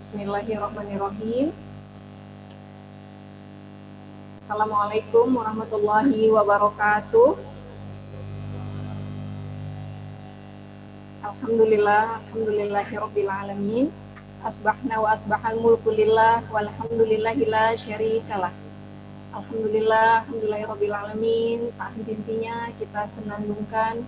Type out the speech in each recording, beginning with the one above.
Bismillahirrahmanirrahim. Assalamualaikum warahmatullahi wabarakatuh. Alhamdulillahirabbil alamin. Asbahna wa asbahal mulku lillah walhamdulillahi la syarikalah. Alhamdulillahirabbil alamin. Tak henti-hentinya kita senandungkan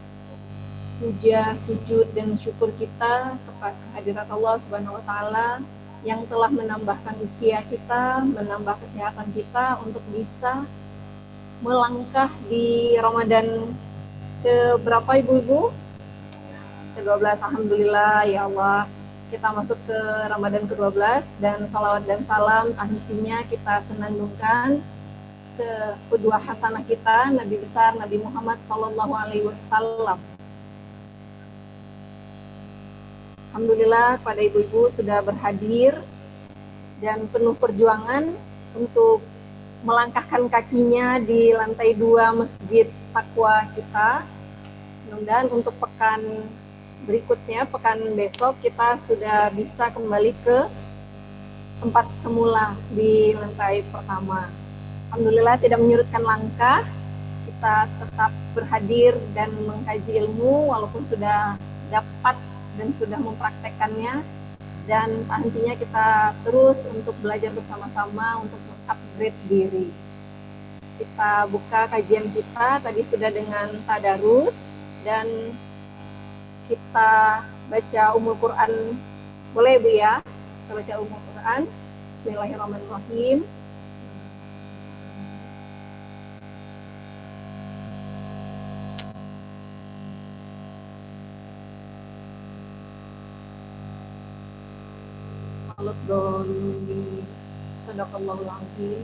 puja, sujud dan syukur kita kepada hadirat Allah Subhanahu wa taala yang telah menambahkan usia kita, menambah kesehatan kita untuk bisa melangkah di Ramadan ke berapa ibu-ibu? Ke-12. Alhamdulillah ya Allah, kita masuk ke Ramadan ke-12 dan salawat dan salam akhirnya kita senandungkan ke kedua hasanah kita, Nabi besar Nabi Muhammad SAW. Alhamdulillah pada ibu-ibu sudah berhadir dan penuh perjuangan untuk melangkahkan kakinya di lantai 2 Masjid Taqwa kita. Mudah-mudahan untuk pekan berikutnya, pekan besok kita sudah bisa kembali ke tempat semula di lantai pertama. Alhamdulillah tidak menyurutkan langkah, kita tetap berhadir dan mengkaji ilmu walaupun sudah dapat dan sudah mempraktekkannya, dan hentinya kita terus untuk belajar bersama-sama untuk upgrade diri. Kita buka kajian kita tadi sudah dengan tadarus dan kita baca Ummul Quran. Boleh Bu ya? Kita baca Ummul Quran. Bismillahirrahmanirrahim. Sadaqallahul azim.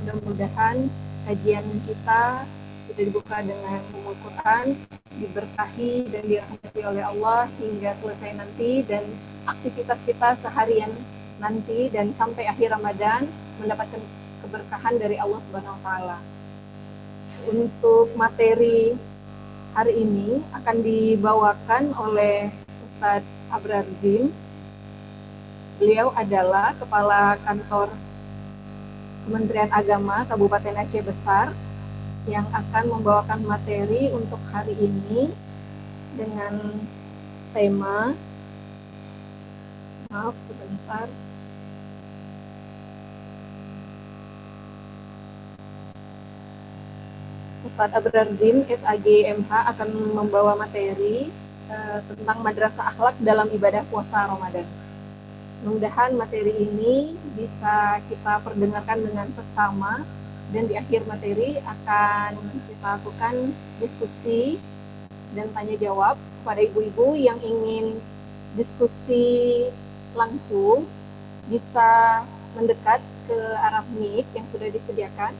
Mudah-mudahan kajian kita sudah dibuka dengan Ummul Quran, diberkahi dan dirahmati oleh Allah hingga selesai nanti, dan aktivitas kita seharian nanti dan sampai akhir Ramadan mendapatkan keberkahan dari Allah Subhanahu wa taala. Untuk materi hari ini akan dibawakan oleh Ustadz Abrar Zim. Beliau adalah Kepala Kantor Kementerian Agama Kabupaten Aceh Besar yang akan membawakan materi untuk hari ini dengan tema, maaf sebentar, Ustadz Abrar Zim, SAG MH, akan membawa materi tentang madrasah akhlak dalam ibadah puasa Ramadan. Mudah-mudahan materi ini bisa kita perdengarkan dengan seksama, dan di akhir materi akan kita lakukan diskusi dan tanya jawab. Pada ibu-ibu yang ingin diskusi langsung bisa mendekat ke arah mic yang sudah disediakan.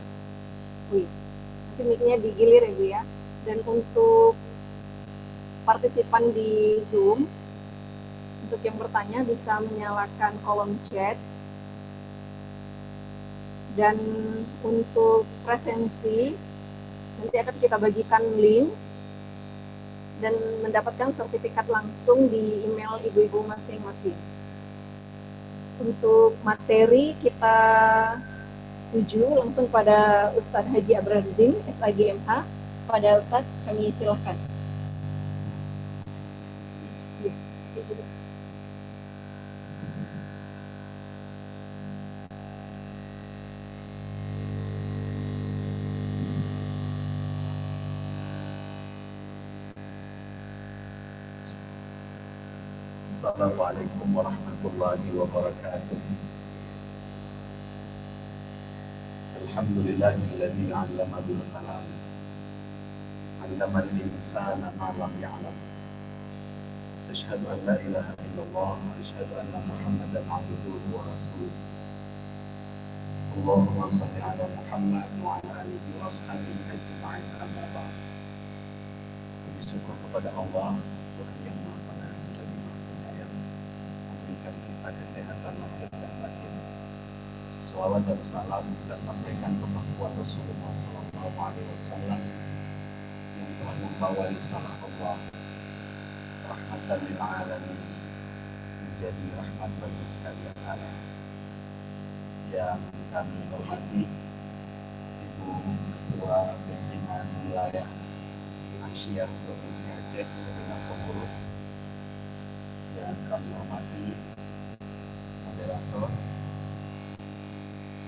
Nanti mic-nya digilir ya Bu ya. Dan untuk partisipan di Zoom, untuk yang bertanya bisa menyalakan kolom chat, dan untuk presensi nanti akan kita bagikan link dan mendapatkan sertifikat langsung di email ibu-ibu masing-masing. Untuk materi kita tuju langsung pada Ustadz Haji Abrar Zim, SAG MH. Pada Ustadz kami silakan. Assalamualaikum warahmatullahi wabarakatuh. Alhamdulillahilladzi 'allama bil qalam. 'Allama al-insana ma lam ya'lam. Asyhadu an la ilaha illallah wa asyhadu anna Muhammadan 'abduhu wa rasuluh. Allahumma shalli 'ala Muhammad wa 'ala alihi wa ashabihi ajma'in. Amma ba'd. Bersyukur kepada Allah yang Maha Pengasih dan Maha Penyayang, memberikan kita kesehatan lahir dan batin. Salawat dan salam kita sampaikan kepada Rasulullah SAW yang telah membawa risalah Allah rahmatan lil alamin, menjadi rahmat bagi sekalian alam. Yang kami hormati Ibu Ketua Pimpinan Wilayah Asia Provinsi Aceh segenap pengurus, yang kami hormati moderator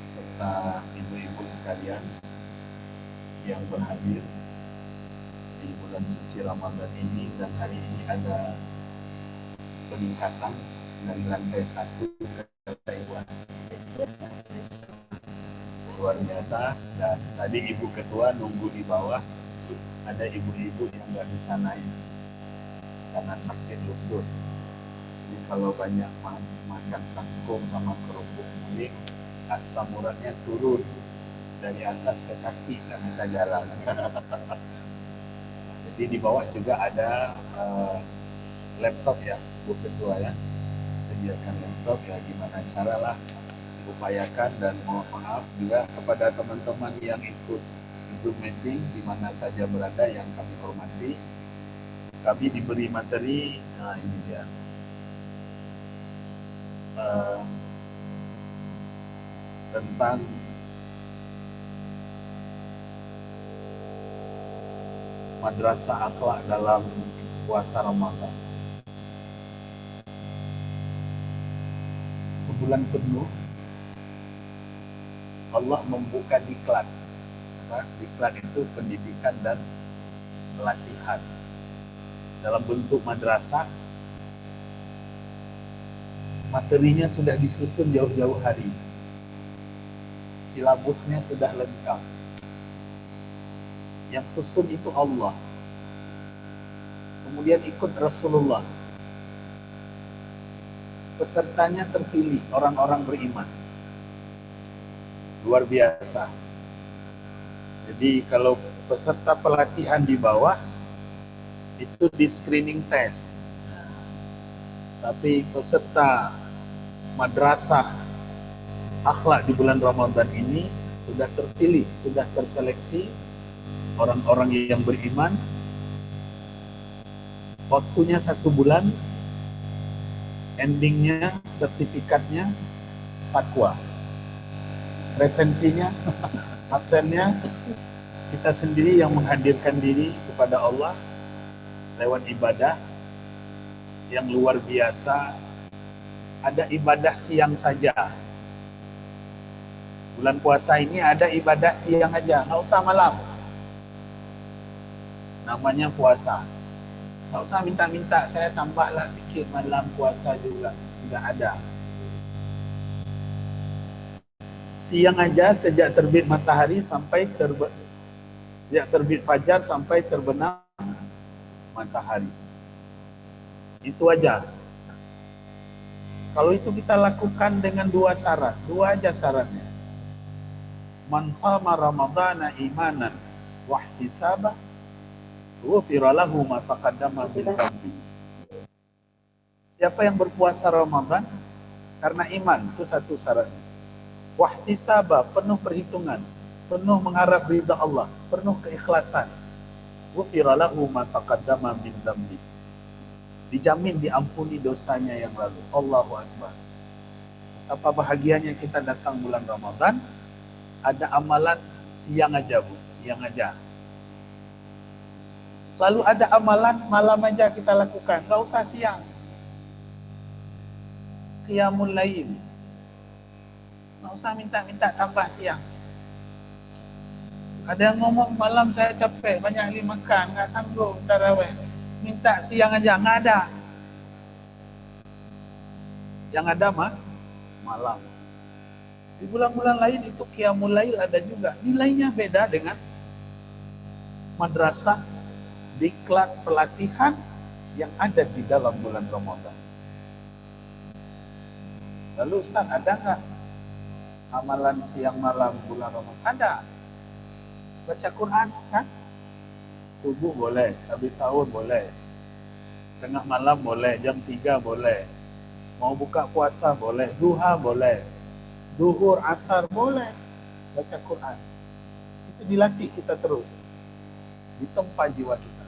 serta ibu-ibu sekalian yang berhadir di bulan suci Ramadan ini. Dan hari ini ada peningkatan dari lantai 1 ke lantai 2, luar biasa. Dan tadi Ibu Ketua nunggu di bawah, ada ibu-ibu yang nggak bisa naik karena sakit lutut. Jadi kalau banyak makan kangkung sama kerupuk kuning, asam uratnya turun dari atas ke kaki, nggak bisa jalan. Jadi di bawah juga ada laptop ya, Bu Ketua ya, sediakan laptop ya, gimana caralah upayakan. Dan mohon maaf juga kepada teman-teman yang ikut Zoom meeting di mana saja berada yang kami hormati. Kami diberi materi, nah ini dia, tentang madrasah akhlak dalam puasa Ramadan. Sebulan penuh Allah membuka diklat. Diklat itu pendidikan dan pelatihan dalam bentuk madrasah. Materinya sudah disusun jauh-jauh hari, silabusnya sudah lengkap. Yang susun itu Allah, kemudian ikut Rasulullah. Pesertanya terpilih orang-orang beriman, luar biasa. Jadi kalau peserta pelatihan di bawah itu di screening test, tapi peserta madrasah akhlak di bulan Ramadan ini sudah terpilih, sudah terseleksi orang-orang yang beriman. Waktunya 1 bulan, endingnya sertifikatnya takwa, resensinya absennya kita sendiri yang menghadirkan diri kepada Allah lewat ibadah yang luar biasa. Ada ibadah siang saja. Bulan puasa ini ada ibadah siang aja, nggak usah malam. Namanya puasa. Nggak usah minta-minta, saya tambahlah sedikit malam puasa juga. Tidak ada. Siang aja, sejak terbit matahari sampai sejak terbit fajar sampai terbenam matahari. Itu aja. Kalau itu kita lakukan dengan 2 syarat, 2 aja syaratnya. Man shama ramadhana imanan wa ihtisaban ghufira lahu ma taqaddama min dhanbi. Siapa yang berpuasa Ramadan karena iman, itu 1 syaratnya. Wa ihtisaba, penuh perhitungan, penuh mengharap ridha Allah, penuh keikhlasan. Ghufira lahu ma taqaddama min dhanbi. Dijamin diampuni dosanya yang lalu. Allahu Akbar. Betapa bahagianya kita datang bulan Ramadan, ada amalan siang aja, Bu, siang aja. Lalu ada amalan malam aja kita lakukan, nggak usah siang. Qiyamul lail, nggak usah minta-minta tambah siang. Ada yang ngomong malam saya capek, banyak kali makan, nggak sanggup tarawih. Minta siang aja, nggak ada. Yang ada malam. Di bulan-bulan lain itu qiyamul lail ada juga. Nilainya beda dengan madrasah diklat pelatihan yang ada di dalam bulan Ramadan. Lalu Ustaz, ada nggak amalan siang malam bulan Ramadan? Ada. Baca Quran kan? Subuh boleh, habis sahur boleh, tengah malam boleh, jam 3 boleh, mau buka puasa boleh, duha boleh, duhur, asar boleh, baca Quran. Itu dilatih kita terus, ditempa jiwa kita.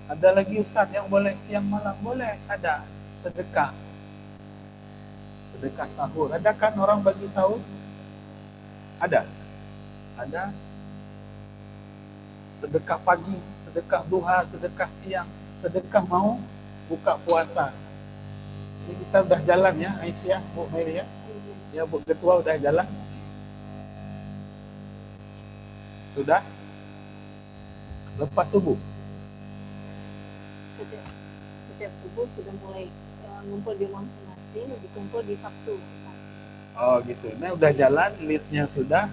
Ada lagi Ustaz yang boleh siang malam? Boleh, ada. Sedekah. sedekah sahur. Ada kan orang bagi sahur? Ada. Ada. Sedekah pagi, sedekah duha, sedekah siang, sedekah mau buka puasa. Ini kita udah jalan ya, Aisyah, Bu Mary ya. Ya, Bu Ketua udah jalan. Sudah? Lepas subuh? Setiap subuh sudah mulai ngumpul di rumah masing-masing, dikumpul di Sabtu. Oh gitu. Nah udah jalan, listnya sudah,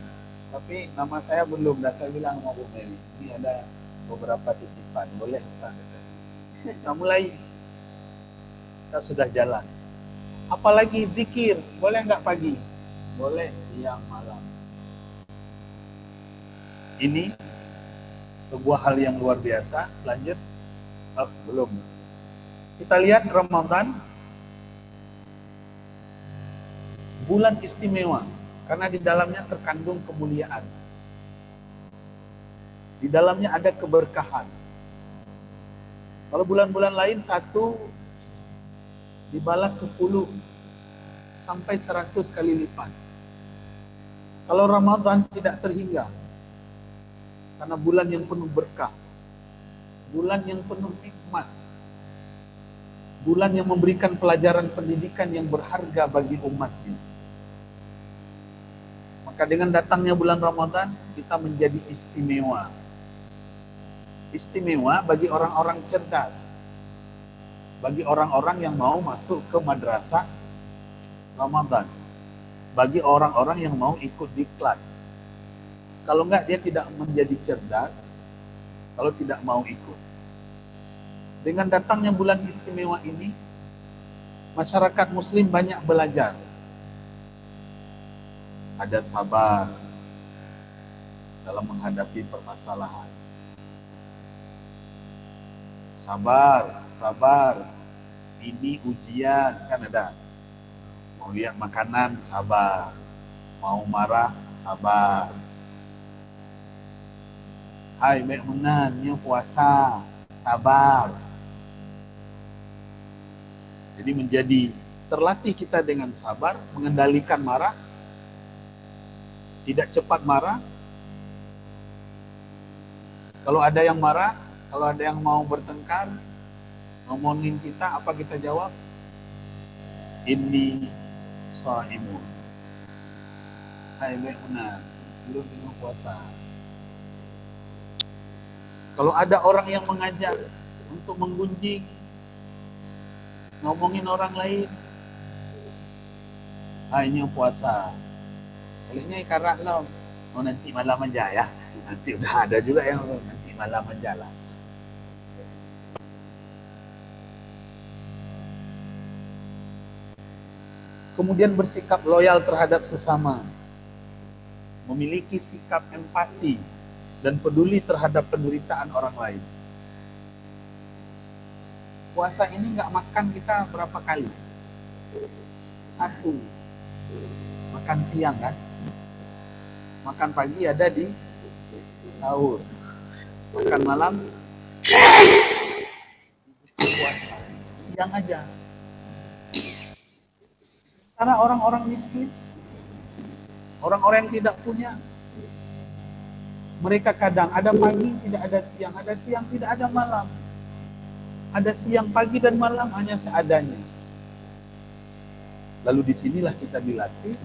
tapi nama saya belum. Dah saya bilang sama Bu Mary, ini ada beberapa titipan, boleh Ustaz? Kita mulai. Kita sudah jalan. Apalagi zikir, boleh nggak pagi? Boleh siang malam. Ini sebuah hal yang luar biasa. Lanjut. Oh, belum. Kita lihat Ramadan, bulan istimewa karena di dalamnya terkandung kemuliaan. Di dalamnya ada keberkahan. Kalau bulan-bulan lain satu dibalas 10 sampai 100 kali lipat. Kalau Ramadan tidak terhingga. Karena bulan yang penuh berkah. Bulan yang penuh nikmat. Bulan yang memberikan pelajaran pendidikan yang berharga bagi umatnya. Maka dengan datangnya bulan Ramadan, kita menjadi istimewa. Istimewa bagi orang-orang cerdas. Bagi orang-orang yang mau masuk ke madrasah Ramadan. Bagi orang-orang yang mau ikut diklat. Kalau enggak, dia tidak menjadi cerdas kalau tidak mau ikut. Dengan datangnya bulan istimewa ini, masyarakat muslim banyak belajar. Ada sabar dalam menghadapi permasalahan. Sabar. Ini ujian, kan ada. Mau lihat makanan, sabar. Mau marah, sabar. Hai Mekmunan, nyo puasa, sabar. Jadi menjadi terlatih kita dengan sabar, mengendalikan marah, tidak cepat marah. Kalau ada yang marah, kalau ada yang mau bertengkar, ngomongin kita, apa kita jawab? Inni shaimun. Hai Mekmunan, belum puasa. Kalau ada orang yang mengajak untuk menggunjing, ngomongin orang lain, hanya puasa. Kalinya ikarat lah, oh nanti malam aja ya. Nanti udah ada juga yang nanti malam aja lah. Kemudian bersikap loyal terhadap sesama, memiliki sikap empati dan peduli terhadap penderitaan orang lain. Puasa ini nggak makan kita berapa kali? Satu. Makan siang kan? Makan pagi ada di sahur. Makan malam puasa. Siang aja. Karena orang-orang miskin, orang-orang yang tidak punya, mereka kadang ada pagi, tidak ada siang tidak ada malam. Ada siang, pagi, dan malam hanya seadanya. Lalu disinilah kita dilatih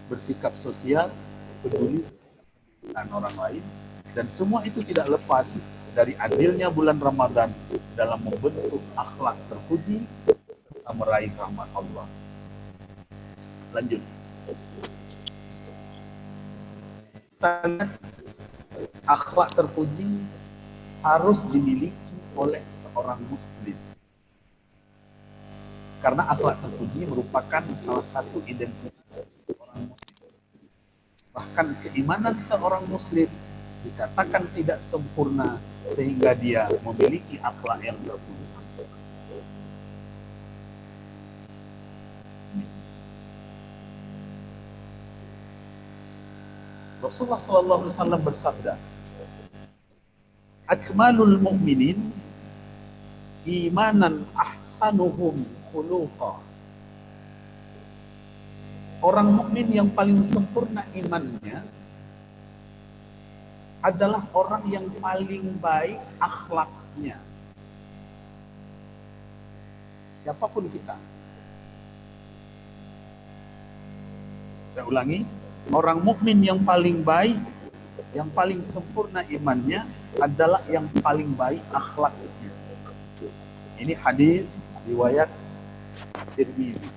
bersikap sosial, peduli dengan orang lain, dan semua itu tidak lepas dari adilnya bulan Ramadan dalam membentuk akhlak terpuji serta meraih rahmat Allah. Lanjut. Akhlak terpuji harus dimiliki oleh seorang muslim. Karena akhlak terpuji merupakan salah satu identitas orang muslim. Bahkan keimanan seorang muslim dikatakan tidak sempurna sehingga dia memiliki akhlak yang terpuji. Rasulullah SAW bersabda, akmalul mu'minin imanan ahsanuhum khuluqa. orang mukmin yang paling sempurna imannya adalah orang yang paling baik akhlaknya. Siapapun kita. Saya ulangi, orang mukmin yang paling baik, yang paling sempurna imannya adalah yang paling baik akhlaknya. Ini hadis riwayat Tirmidzi.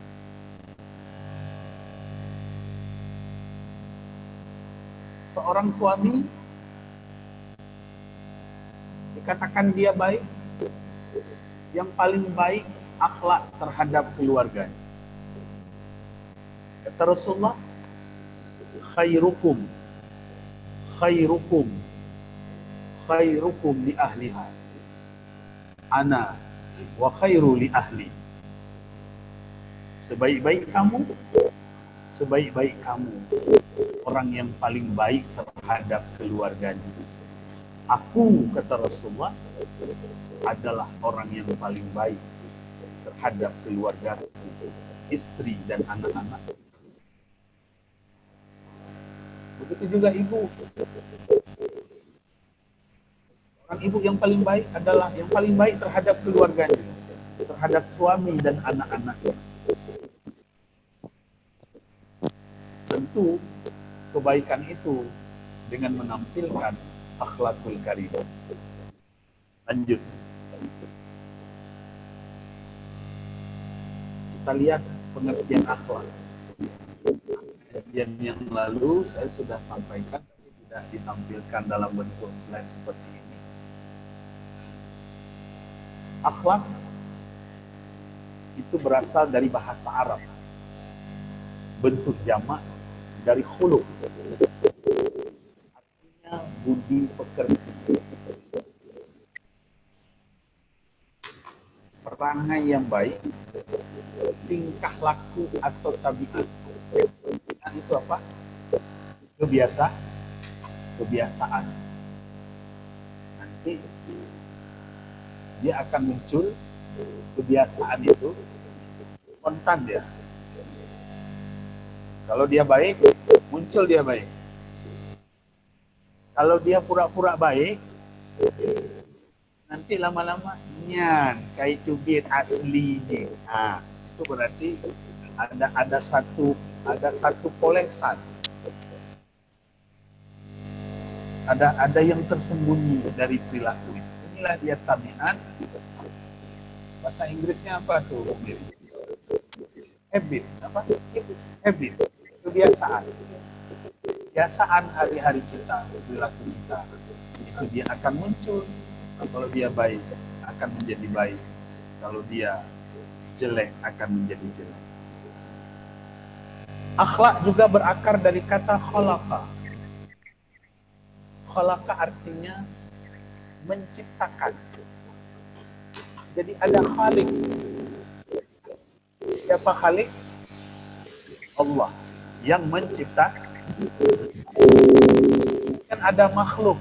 Seorang suami dikatakan dia baik, yang paling baik akhlak terhadap keluarganya. Kata Rasulullah, khairukum li ahliha, ana wa khairu li ahli. Sebaik-baik kamu orang yang paling baik terhadap keluarganya. Aku, kata Rasulullah, adalah orang yang paling baik terhadap keluarga, istri dan anak-anak. Begitu juga ibu. Orang ibu yang paling baik adalah yang paling baik terhadap keluarganya, terhadap suami dan anak-anaknya. Tentu kebaikan itu dengan menampilkan akhlakul karimah. Lanjut. Kita lihat pengertian akhlak. Kajian yang lalu saya sudah sampaikan, tapi tidak ditampilkan dalam bentuk slide seperti ini. Akhlak itu berasal dari bahasa Arab. Bentuk jamak dari khuluq, artinya budi pekerti, perangai yang baik, tingkah laku atau tabiat. Nah, itu apa? Kebiasaan. Nanti dia akan muncul kebiasaan itu spontan dia. Kalau dia baik, muncul dia baik. Kalau dia pura-pura baik, nanti lama-lama nyan kayak cubit aslinya. Nah, itu berarti ada satu polesan. Ada yang tersembunyi dari perilaku itu. Inilah dia tabiat. Bahasa Inggrisnya apa tuh? Habit. Apa? Habit. Kebiasaan hari-hari kita, perilaku kita. Itu dia akan muncul. Kalau dia baik, akan menjadi baik. Kalau dia jelek, akan menjadi jelek. Akhlak juga berakar dari kata khalaqa. Khalaqa artinya menciptakan. Jadi ada khalik. Siapa khalik? Allah yang menciptakan. Kan ada makhluk.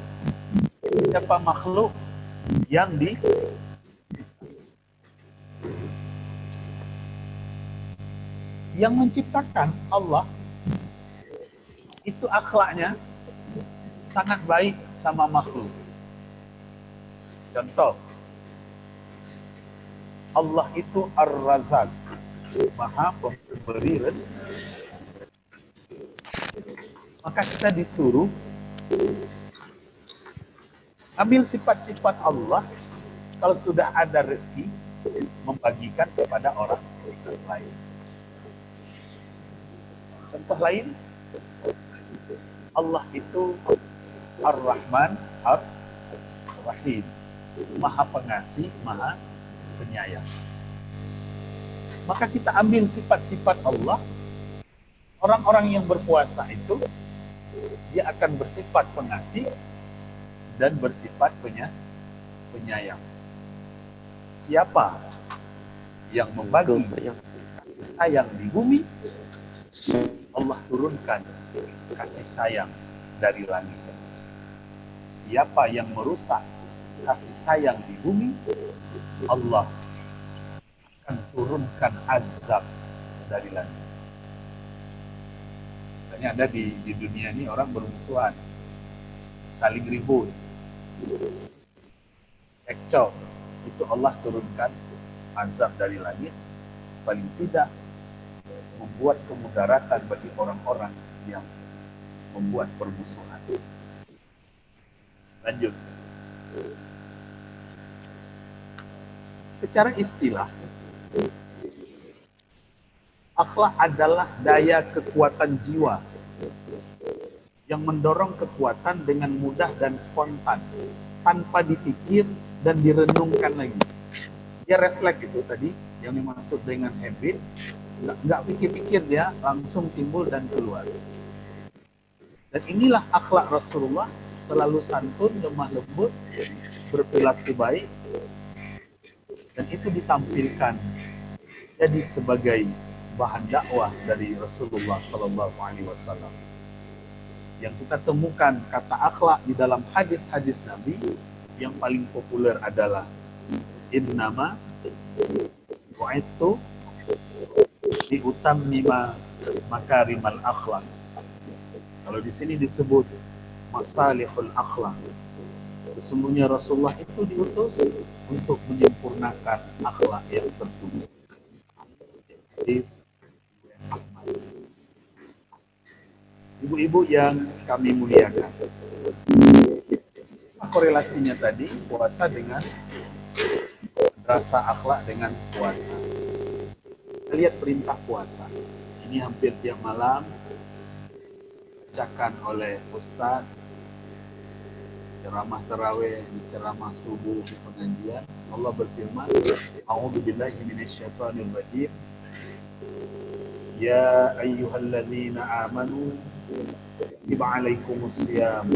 Siapa makhluk? Yang menciptakan Allah, itu akhlaknya sangat baik sama makhluk. Contoh, Allah itu Ar-Razak, Maha Pemberi rezeki. Maka kita disuruh ambil sifat-sifat Allah. Kalau sudah ada rezeki, membagikan kepada orang lain. Contoh lain, Allah itu Ar-Rahman, Ar-Rahim, Maha Pengasih, Maha Penyayang. Maka kita ambil sifat-sifat Allah. Orang-orang yang berpuasa itu, dia akan bersifat pengasih dan bersifat penyayang. Siapa yang membagi sayang di bumi, Allah turunkan kasih sayang dari langit. Siapa yang merusak kasih sayang di bumi, Allah akan turunkan azab dari langit. Makanya ada di dunia ini orang bermusuhan, saling ribut, cekcok. Itu Allah turunkan azab dari langit, paling tidak membuat kemudaratan bagi orang-orang yang membuat permusuhan. Lanjut. Secara istilah, akhlak adalah daya kekuatan jiwa yang mendorong kekuatan dengan mudah dan spontan, tanpa dipikir dan direnungkan lagi. Dia refleks itu tadi, yang dimaksud dengan habit, nggak pikir-pikir, dia langsung timbul dan keluar. Dan inilah akhlak Rasulullah, selalu santun, lemah lembut, berperilaku baik, dan itu ditampilkan jadi sebagai bahan dakwah dari Rasulullah Sallallahu Alaihi Wasallam. Yang kita temukan kata akhlak di dalam hadis-hadis Nabi, yang paling populer adalah innama bu'istu liutammima makarimal akhlak. Kalau di sini disebut masalihul akhlak, sesungguhnya Rasulullah itu diutus untuk menyempurnakan akhlak yang terpuji. Hadis Ahmad. Ibu-ibu yang kami muliakan, apa korelasinya tadi puasa dengan rasa akhlak dengan puasa? Kita lihat perintah puasa. Ini hampir tiap malam dibacakan oleh Ustadz, ceramah tarawih, ceramah subuh, di pengajian. Allah berfirman, A'udzubillahi minasyaitonir rajim. Ya ayyuhalladzina amanu kutiba alaikumus syiyam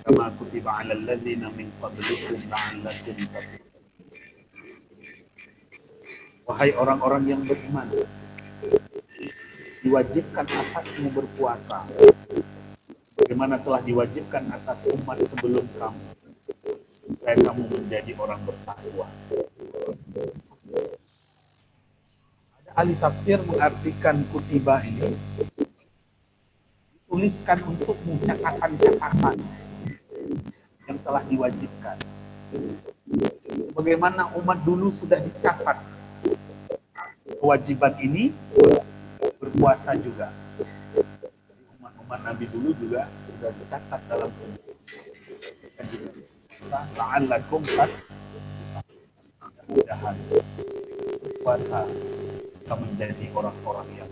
kama kutiba alal ladzina min qablikum la'allakum tattaqun. Wahai orang-orang yang beriman, diwajibkan atasmu berpuasa bagaimana telah diwajibkan atas umat sebelum kamu, supaya kamu menjadi orang bertakwa. Ada ahli tafsir mengartikan kutiba ini dituliskan untukmu catatan-catatan yang telah diwajibkan. Bagaimana umat dulu sudah dicatat kewajiban ini, berpuasa juga. Umat Nabi dulu juga sudah dicatat dalam sejarah. La'allakum mudah-mudahan puasa kita menjadi orang-orang yang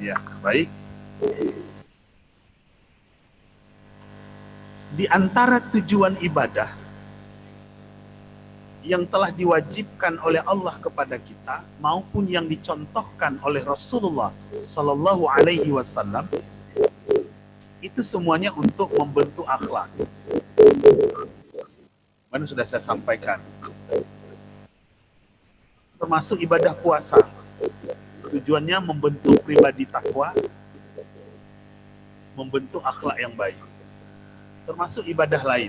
ya, baik. Di antara tujuan ibadah yang telah diwajibkan oleh Allah kepada kita maupun yang dicontohkan oleh Rasulullah Sallallahu Alaihi Wasallam, itu semuanya untuk membentuk akhlak. Mana sudah saya sampaikan, termasuk ibadah puasa. Tujuannya membentuk pribadi takwa, membentuk akhlak yang baik. Termasuk ibadah lain.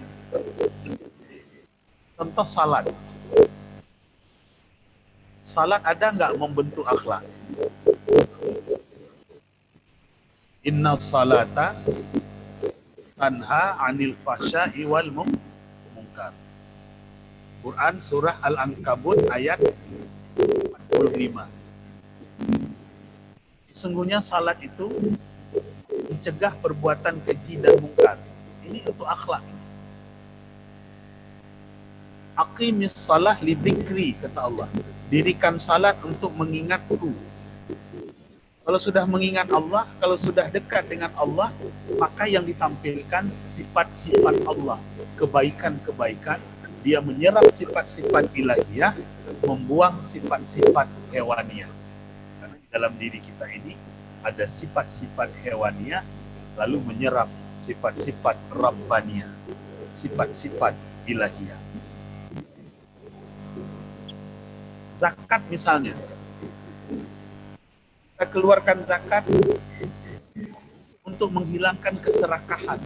Contoh salat. Salat ada nggak membentuk akhlak? Inna salata tanha anil fahsya'i wal munkar. Quran surah Al-Ankabut ayat 45. Sesungguhnya salat itu mencegah perbuatan keji dan mungkar. Ini untuk akhlak. Aqimis salah li dzikri, kata Allah. Dirikan salat untuk mengingatku. Kalau sudah mengingat Allah, kalau sudah dekat dengan Allah, maka yang ditampilkan sifat-sifat Allah, kebaikan-kebaikan. Dia menyerap sifat-sifat ilahiyah, membuang sifat-sifat hewaniyah. Karena di dalam diri kita ini ada sifat-sifat hewaniyah, lalu menyerap sifat-sifat rabbaniyah, sifat-sifat ilahiyah. Zakat misalnya, kita keluarkan zakat untuk menghilangkan keserakahan.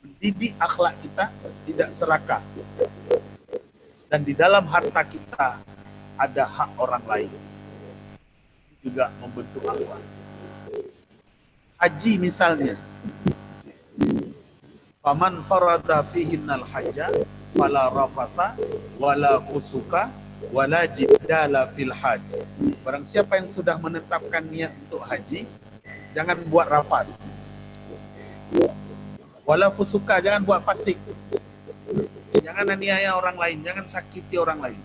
Mendidik akhlak kita tidak serakah. Dan di dalam harta kita ada hak orang lain. Juga membentuk akhlak. Haji misalnya. Faman farada fihinnal hajja fala rafasa wala fusuka wala jidala fil haji. Barang siapa yang sudah menetapkan niat untuk haji, jangan buat rafas. Wala fusuka, jangan buat fasik. Jangan aniaya orang lain, jangan sakiti orang lain.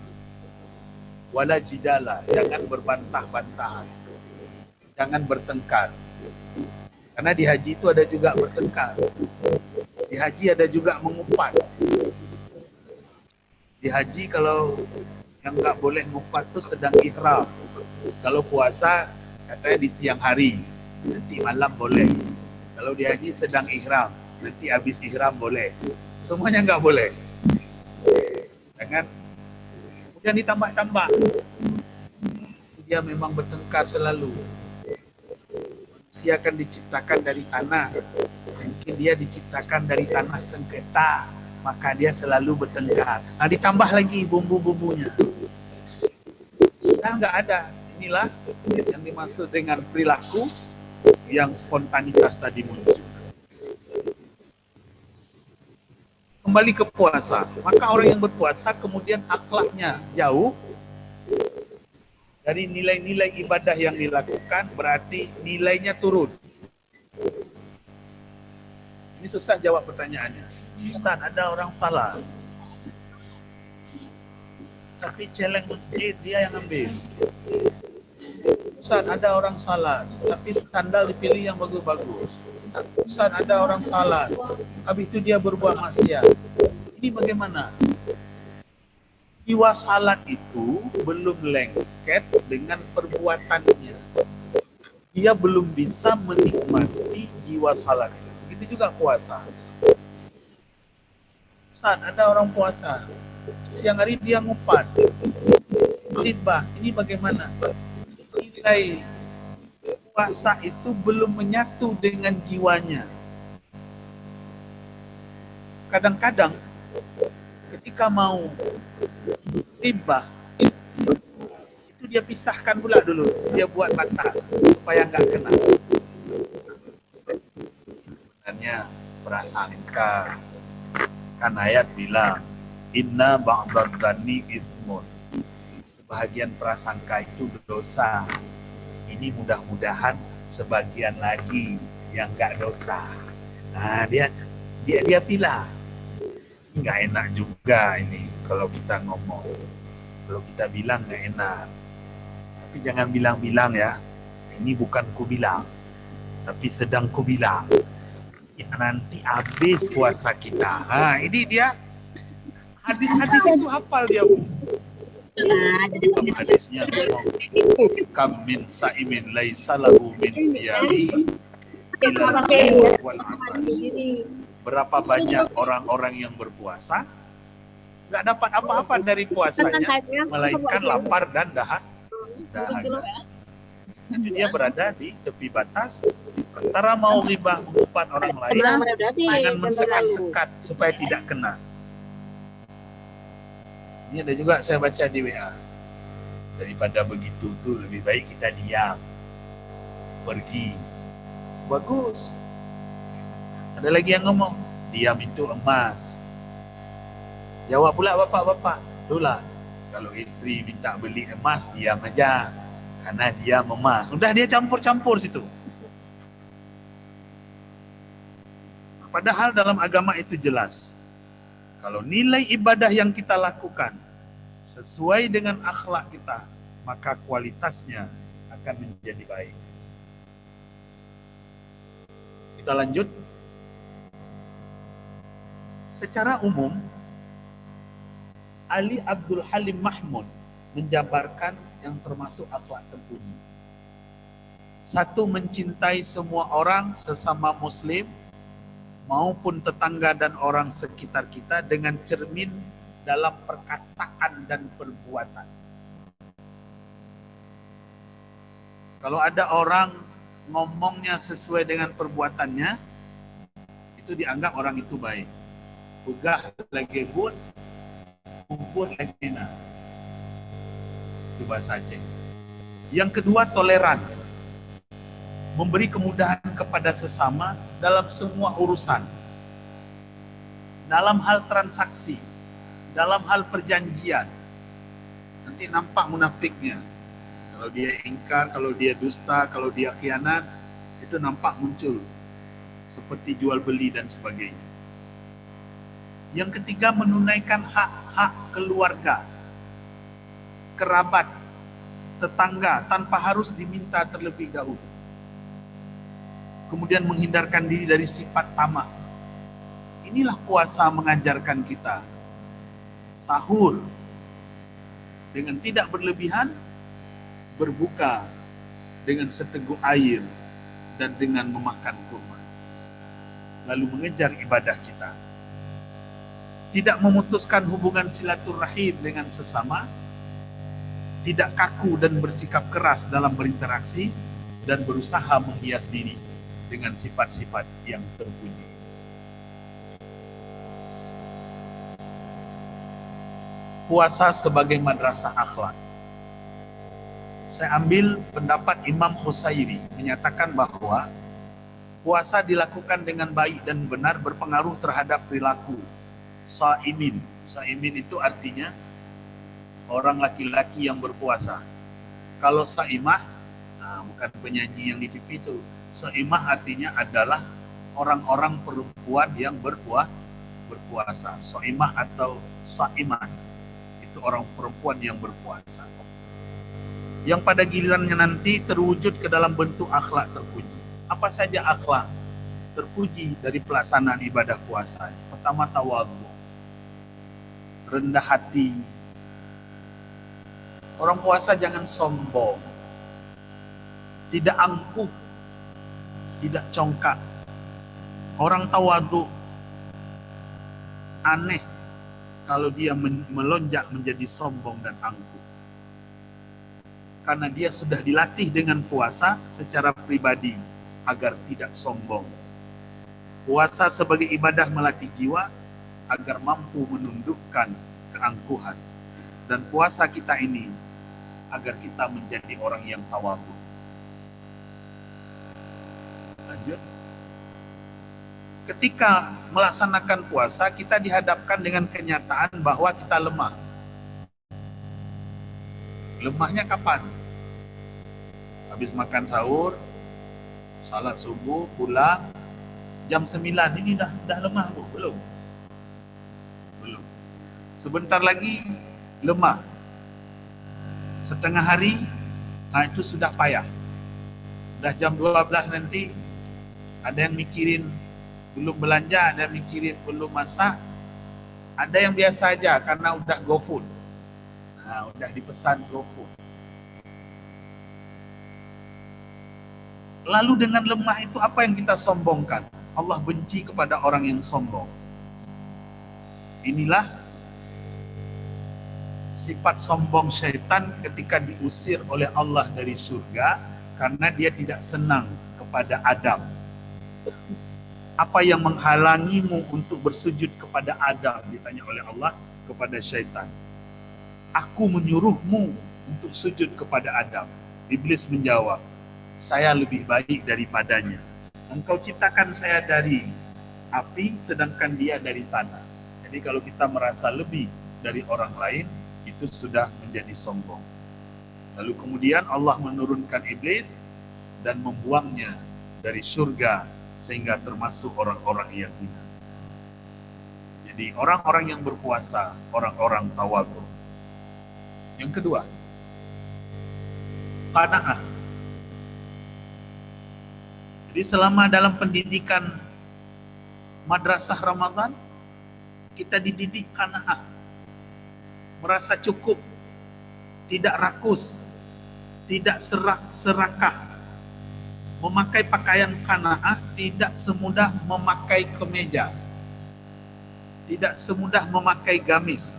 Wala jidala, jangan berbantah-bantahan. Jangan bertengkar. Karena di haji itu ada juga bertengkar. Di haji ada juga mengumpat. Di haji kalau yang nggak boleh ngumpat itu sedang ihram. Kalau puasa katanya di siang hari, nanti malam boleh. Kalau di haji sedang ihram, nanti habis ihram boleh. Semuanya nggak boleh. Jangan kemudian ditambah-tambah. Dia memang bertengkar selalu. Manusia akan diciptakan dari tanah. Mungkin dia diciptakan dari tanah sengketa, maka dia selalu bertengkar. Nah, ditambah lagi bumbu-bumbunya. Nah, nggak ada. Inilah yang dimaksud dengan perilaku yang spontanitas tadi muncul. Kembali ke puasa. Maka orang yang berpuasa kemudian akhlaknya jauh dari nilai-nilai ibadah yang dilakukan, berarti nilainya turun. Ini susah jawab pertanyaannya. Ustaz, ada orang salah, tapi celeng masjid dia yang ambil. Ustaz, ada orang salah, tapi sandal dipilih yang bagus-bagus. Ustaz, ada orang salah, habis itu dia berbuat maksiat. Ini bagaimana? Jiwa salat itu belum lengket dengan perbuatannya. Dia belum bisa menikmati jiwa salat itu. Begitu juga puasa. Saat ada orang puasa, siang hari dia ngumpat, khutbah, ini bagaimana? Nilai puasa itu belum menyatu dengan jiwanya. Kadang-kadang ketika mau khutbah, itu dia pisahkan pula dulu, dia buat batas supaya nggak kena. Sebenarnya prasangka. Kan ayat bilang, inna ba'dadz-dzanni ismun. Sebahagian prasangka itu dosa. Ini mudah-mudahan sebagian lagi yang enggak dosa. Nah, dia pilih. Enggak enak juga ini kalau kita ngomong. Kalau kita bilang enggak enak. Tapi jangan bilang-bilang ya. Ini bukan ku bilang, tapi sedang ku bilang. Ya, nanti habis puasa kita. Nah, ini dia hadis-hadis itu hafal dia. Hadisnya kam min sa'imin laisa lahu min siyami illa wal amal. Berapa banyak orang-orang yang berpuasa nggak dapat apa-apa dari puasanya melainkan lapar dan dahaga. Dia berada di tepi batas antara mau ghibah mengumpat orang lain dengan mensekat-sekat supaya tidak kena. Ini ada juga saya baca di WA. Daripada begitu tuh lebih baik kita diam, pergi. Bagus. Ada lagi yang ngomong, diam itu emas. Jawab pula bapak-bapak, itulah kalau istri minta beli emas diam aja. Karena dia emas. Sudah dia campur-campur situ. Padahal dalam agama itu jelas. Kalau nilai ibadah yang kita lakukan sesuai dengan akhlak kita, maka kualitasnya akan menjadi baik. Kita lanjut. Secara umum, Ali Abdul Halim Mahmud menjabarkan yang termasuk akhlak terpuji. Satu, mencintai semua orang sesama muslim maupun tetangga dan orang sekitar kita dengan cermin dalam perkataan dan perbuatan. Kalau ada orang ngomongnya sesuai dengan perbuatannya, itu dianggap orang itu baik. Ugah lagi bun, kumpul lagi na. Itu bahasa Aceh. Yang kedua, toleran. Memberi kemudahan kepada sesama dalam semua urusan. Dalam hal transaksi, dalam hal perjanjian. Nanti nampak munafiknya. Kalau dia ingkar, kalau dia dusta, kalau dia khianat, itu nampak muncul. Seperti jual beli dan sebagainya. Yang ketiga, menunaikan hak-hak keluarga, kerabat, tetangga tanpa harus diminta terlebih dahulu. Kemudian menghindarkan diri dari sifat tamak. Inilah puasa mengajarkan kita. Sahur dengan tidak berlebihan, berbuka dengan seteguk air dan dengan memakan kurma. Lalu mengejar ibadah kita. Tidak memutuskan hubungan silaturahim dengan sesama, tidak kaku dan bersikap keras dalam berinteraksi, dan berusaha menghias diri dengan sifat-sifat yang terpuji. Puasa sebagai madrasah akhlak. Saya ambil pendapat Imam Khusairi menyatakan bahwa puasa dilakukan dengan baik dan benar berpengaruh terhadap perilaku Sa'imin. Sa'imin itu artinya orang laki-laki yang berpuasa. Kalau Sa'imah, bukan penyanyi yang di TV itu. Sa'imah artinya adalah orang-orang perempuan yang berpuasa. Sa'imah atau Sa'imah itu orang perempuan yang berpuasa. Yang pada gilirannya nanti terwujud ke dalam bentuk akhlak terpuji. Apa saja akhlak terpuji dari pelaksanaan ibadah puasa? Pertama, tawadhu, rendah hati. Orang puasa jangan sombong, tidak angkuh, tidak congkak. Orang tawadhu aneh kalau dia melonjak menjadi sombong dan angkuh. Karena dia sudah dilatih dengan puasa secara pribadi agar tidak sombong. Puasa sebagai ibadah melatih jiwa agar mampu menundukkan keangkuhan. Dan puasa kita ini agar kita menjadi orang yang tawadhu. Lanjut. Ketika melaksanakan puasa, kita dihadapkan dengan kenyataan bahwa kita lemah. Lemahnya kapan? Habis makan sahur, salat subuh, pulang, jam 9 ini dah lemah bu? Belum. Sebentar lagi lemah. Setengah hari, itu sudah payah. Dah jam 12 nanti, ada yang mikirin belum belanja, ada yang mikirin belum masak, ada yang biasa aja karena udah GoFood. Udah dipesan GoFood. Lalu dengan lemah itu apa yang kita sombongkan? Allah benci kepada orang yang sombong. Inilah sifat sombong syaitan ketika diusir oleh Allah dari surga karena dia tidak senang kepada Adam. Apa yang menghalangimu untuk bersujud kepada Adam? Ditanya oleh Allah kepada syaitan. Aku menyuruhmu untuk sujud kepada Adam. Iblis menjawab, saya lebih baik daripadanya. Engkau ciptakan saya dari api, sedangkan dia dari tanah. Jadi kalau kita merasa lebih dari orang lain, itu sudah menjadi sombong. Lalu kemudian Allah menurunkan iblis dan membuangnya dari surga, sehingga termasuk orang-orang yang hina. Jadi orang-orang yang berpuasa, orang-orang tawadhu. Yang kedua, qanaah. Jadi selama dalam pendidikan madrasah Ramadan, kita dididik qanaah. Merasa cukup, tidak rakus, tidak serakah. Memakai pakaian qanaah tidak semudah memakai kemeja, tidak semudah memakai gamis.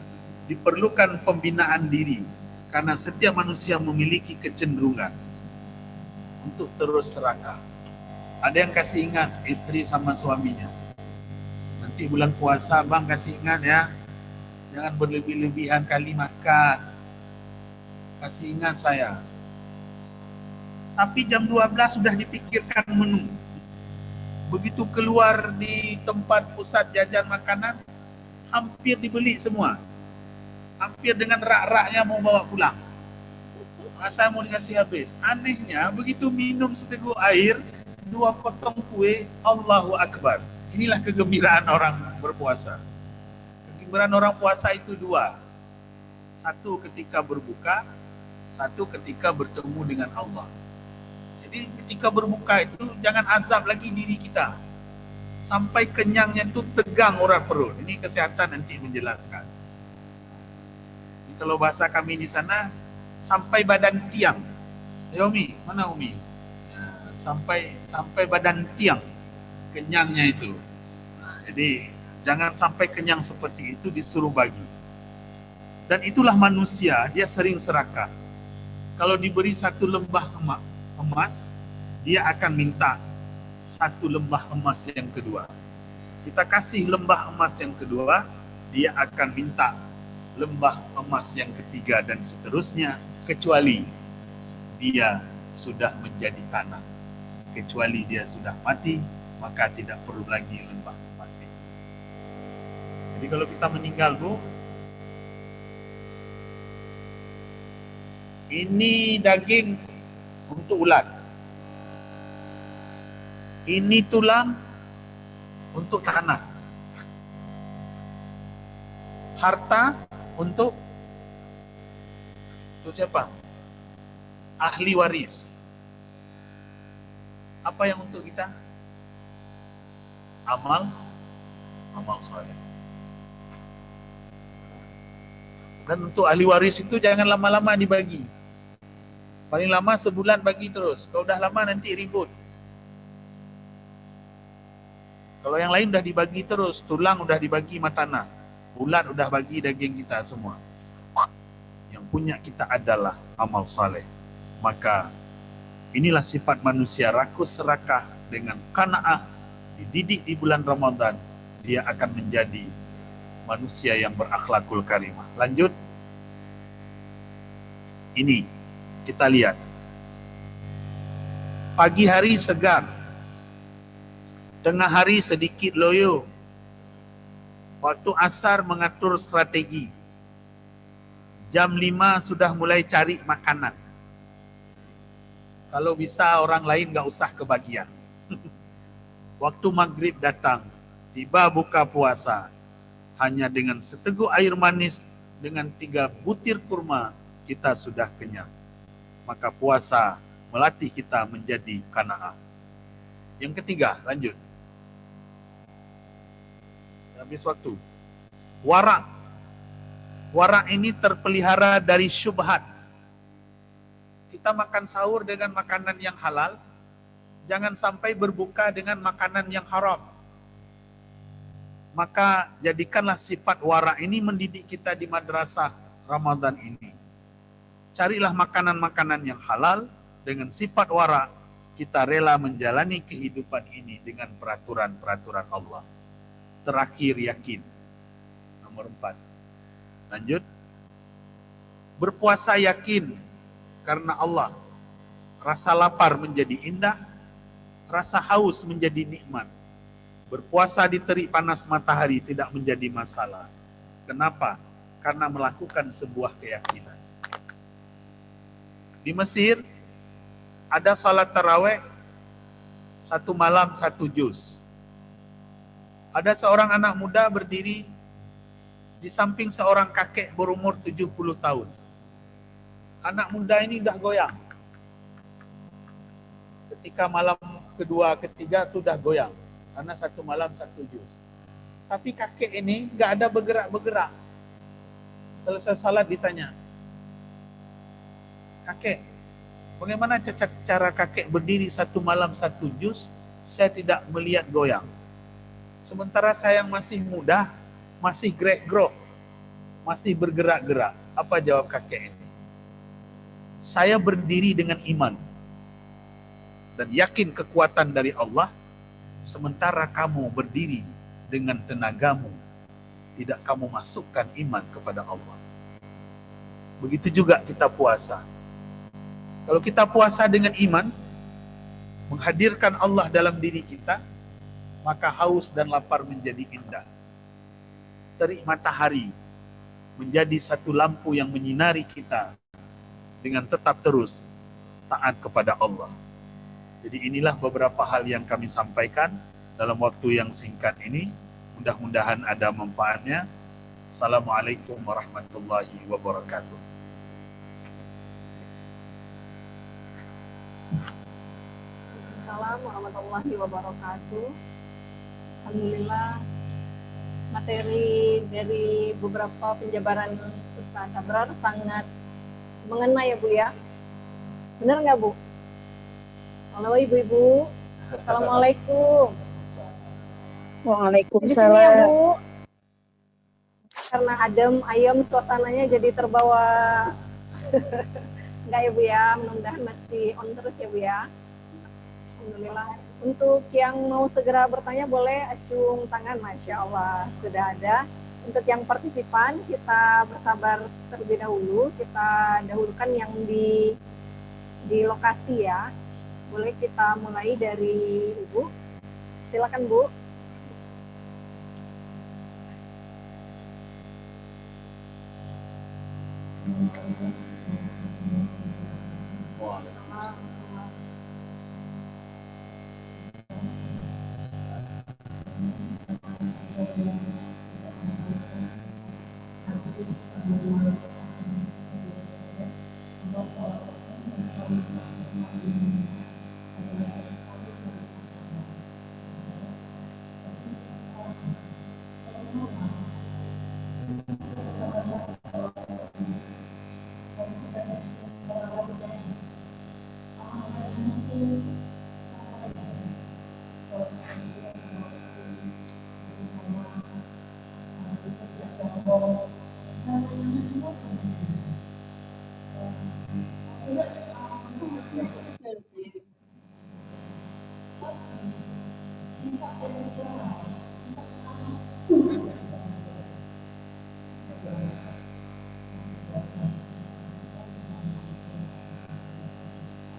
Diperlukan pembinaan diri, karena setiap manusia memiliki kecenderungan. untuk terus serakah. Ada yang kasih ingat istri sama suaminya. Nanti bulan puasa bang kasih ingat ya, jangan berlebih-lebihan kali makan. Kasih ingat saya. Tapi jam 12 sudah dipikirkan menu. Begitu keluar di tempat pusat jajan makanan, hampir dibeli semua. Hampir dengan rak-raknya mau bawa pulang. Masa mau dikasih habis. Anehnya, begitu minum seteguk air, 2 potong kue, Allahu Akbar. Inilah kegembiraan orang berpuasa. Kegembiraan orang puasa itu 2. Satu ketika berbuka, satu ketika bertemu dengan Allah. Jadi ketika berbuka itu jangan azab lagi diri kita. Sampai kenyangnya itu tegang urat perut. Ini kesehatan nanti menjelaskan. Jadi, kalau bahasa kami di sana, sampai badan tiang. Ya Umi, mana Umi? Sampai badan tiang kenyangnya itu. Jadi jangan sampai kenyang seperti itu, disuruh bagi. Dan itulah manusia, dia sering serakah. Kalau diberi 1 lembah emas, dia akan minta 1 lembah emas yang kedua. Kita kasih lembah emas yang kedua, dia akan minta lembah emas yang ketiga dan seterusnya, kecuali dia sudah menjadi tanah. Kecuali dia sudah mati, maka tidak perlu lagi lembah emas itu. Jadi kalau kita meninggal, Bu, ini daging untuk ulat. Ini tulang untuk tanah. Harta untuk siapa? Ahli waris. Apa yang untuk kita? Amal soleh. Dan untuk ahli waris itu jangan lama-lama dibagi. Paling lama sebulan bagi terus. Kalau udah lama nanti ribut. Kalau yang lain udah dibagi terus, tulang udah dibagi matana, ulat udah bagi daging kita semua. Yang punya kita adalah amal saleh. Maka inilah sifat manusia, rakus serakah dengan qanaah, dididik di bulan Ramadan, dia akan menjadi manusia yang berakhlakul karimah. Lanjut. Ini kita lihat. Pagi hari segar, tengah hari sedikit loyo, waktu asar mengatur strategi, jam 5 sudah mulai cari makanan. Kalau bisa orang lain gak usah kebagian. Waktu maghrib datang, tiba buka puasa, hanya dengan seteguk air manis, dengan 3 butir kurma, kita sudah kenyang. Maka puasa melatih kita menjadi qanaah. Yang ketiga, lanjut. Habis waktu. Warak. Warak ini terpelihara dari syubhat. Kita makan sahur dengan makanan yang halal, jangan sampai berbuka dengan makanan yang haram. Maka jadikanlah sifat warak ini mendidik kita di madrasah Ramadan ini. Carilah makanan-makanan yang halal dengan sifat warak, kita rela menjalani kehidupan ini dengan peraturan-peraturan Allah. Terakhir, yakin. Nomor 4. Lanjut. Berpuasa yakin karena Allah. Rasa lapar menjadi indah, rasa haus menjadi nikmat. Berpuasa di terik panas matahari tidak menjadi masalah. Kenapa? Karena melakukan sebuah keyakinan. Di Mesir ada salat tarawih 1 malam 1 juz. Ada seorang anak muda berdiri di samping seorang kakek berumur 70 tahun. Anak muda ini dah goyang. Ketika malam kedua, ketiga itu dah goyang. Karena 1 malam 1 juz. Tapi kakek ini gak ada bergerak-bergerak. Selesai salat ditanya, kakek, bagaimana cara kakek berdiri 1 malam 1 juz? Saya tidak melihat goyang. Sementara saya yang masih muda, masih grek-grok, masih bergerak-gerak. Apa jawab kakek ini? Saya berdiri dengan iman. dan yakin kekuatan dari Allah, sementara kamu berdiri dengan tenagamu, tidak kamu masukkan iman kepada Allah. Begitu juga kita puasa. Kalau kita puasa dengan iman, menghadirkan Allah dalam diri kita, maka haus dan lapar menjadi indah. Terik matahari menjadi satu lampu yang menyinari kita dengan tetap terus taat kepada Allah. Jadi inilah beberapa hal yang kami sampaikan dalam waktu yang singkat ini. Mudah-mudahan ada manfaatnya. Assalamualaikum warahmatullahi wabarakatuh. Assalamualaikum warahmatullahi wabarakatuh. Alhamdulillah, materi dari beberapa penjabaran Ustaz Abrar sangat mengena ya Bu ya. Benar nggak Bu? Halo ibu-ibu, assalamualaikum. Waalaikumsalam. Ya, Bu. Karena adem, ayam suasananya jadi terbawa. Enggak ya Bu ya, mudah-mudahan masih on terus ya Bu ya. Alhamdulillah. Untuk yang mau segera bertanya boleh acung tangan, Masya Allah sudah ada. Untuk yang partisipan kita bersabar terlebih dahulu, kita dahulukan yang di lokasi ya. Boleh kita mulai dari Ibu. Silakan Bu.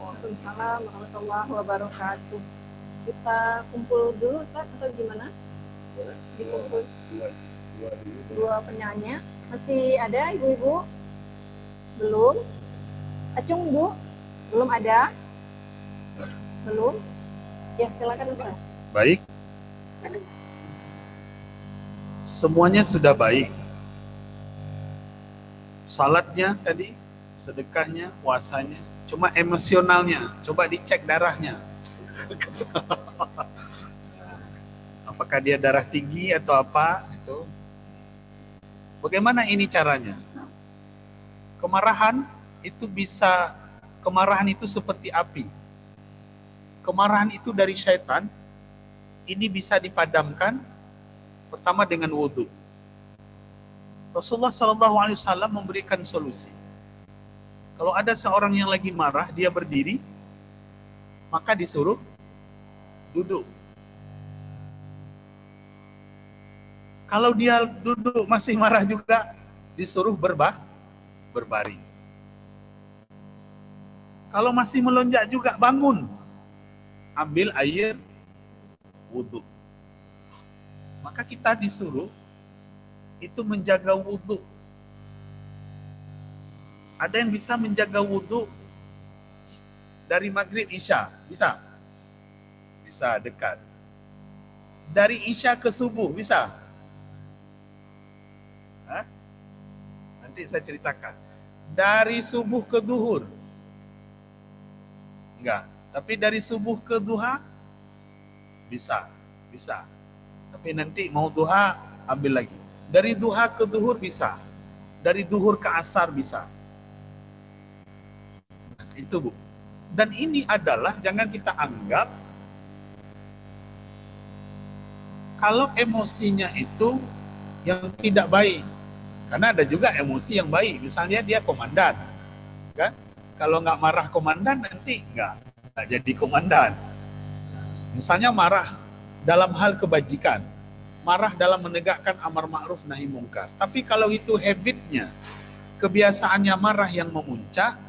Waalaikumsalam warahmatullahi wabarakatuh. Kita kumpul dulu Ustaz atau gimana? Dikumpul dua penyanyi. Masih ada ibu-ibu? Belum? Acung Bu? Belum ada? Belum? Ya silakan Ustaz. Baik. Semuanya sudah baik. Salatnya tadi, sedekahnya, puasanya. Cuma emosionalnya, coba dicek darahnya. Apakah dia darah tinggi atau apa? Itu. Bagaimana ini caranya? Kemarahan itu seperti api. Kemarahan itu dari syaitan. Ini bisa dipadamkan pertama dengan wudhu. Rasulullah SAW memberikan solusi. Kalau ada seorang yang lagi marah, dia berdiri, maka disuruh duduk. Kalau dia duduk masih marah juga, disuruh berbaring. Kalau masih melonjak juga, bangun. Ambil air wudhu. Maka kita disuruh itu menjaga wudhu. Ada yang bisa menjaga wudhu dari maghrib isya? Bisa? Bisa, dekat. Dari isya ke subuh, bisa? Hah? Nanti saya ceritakan. Dari subuh ke duhur? Enggak. Tapi dari subuh ke duha? Bisa. Bisa. Tapi nanti mau duha, ambil lagi. Dari duha ke duhur bisa. Dari duhur ke asar bisa. Itu Bu. Dan ini adalah, jangan kita anggap kalau emosinya itu yang tidak baik. Karena ada juga emosi yang baik. Misalnya dia komandan, kan? Kalau nggak marah komandan nanti nggak. nggak jadi komandan. Misalnya marah dalam hal kebajikan, marah dalam menegakkan amar ma'ruf nahi mungkar. Tapi kalau itu habitnya, kebiasaannya marah yang memuncak,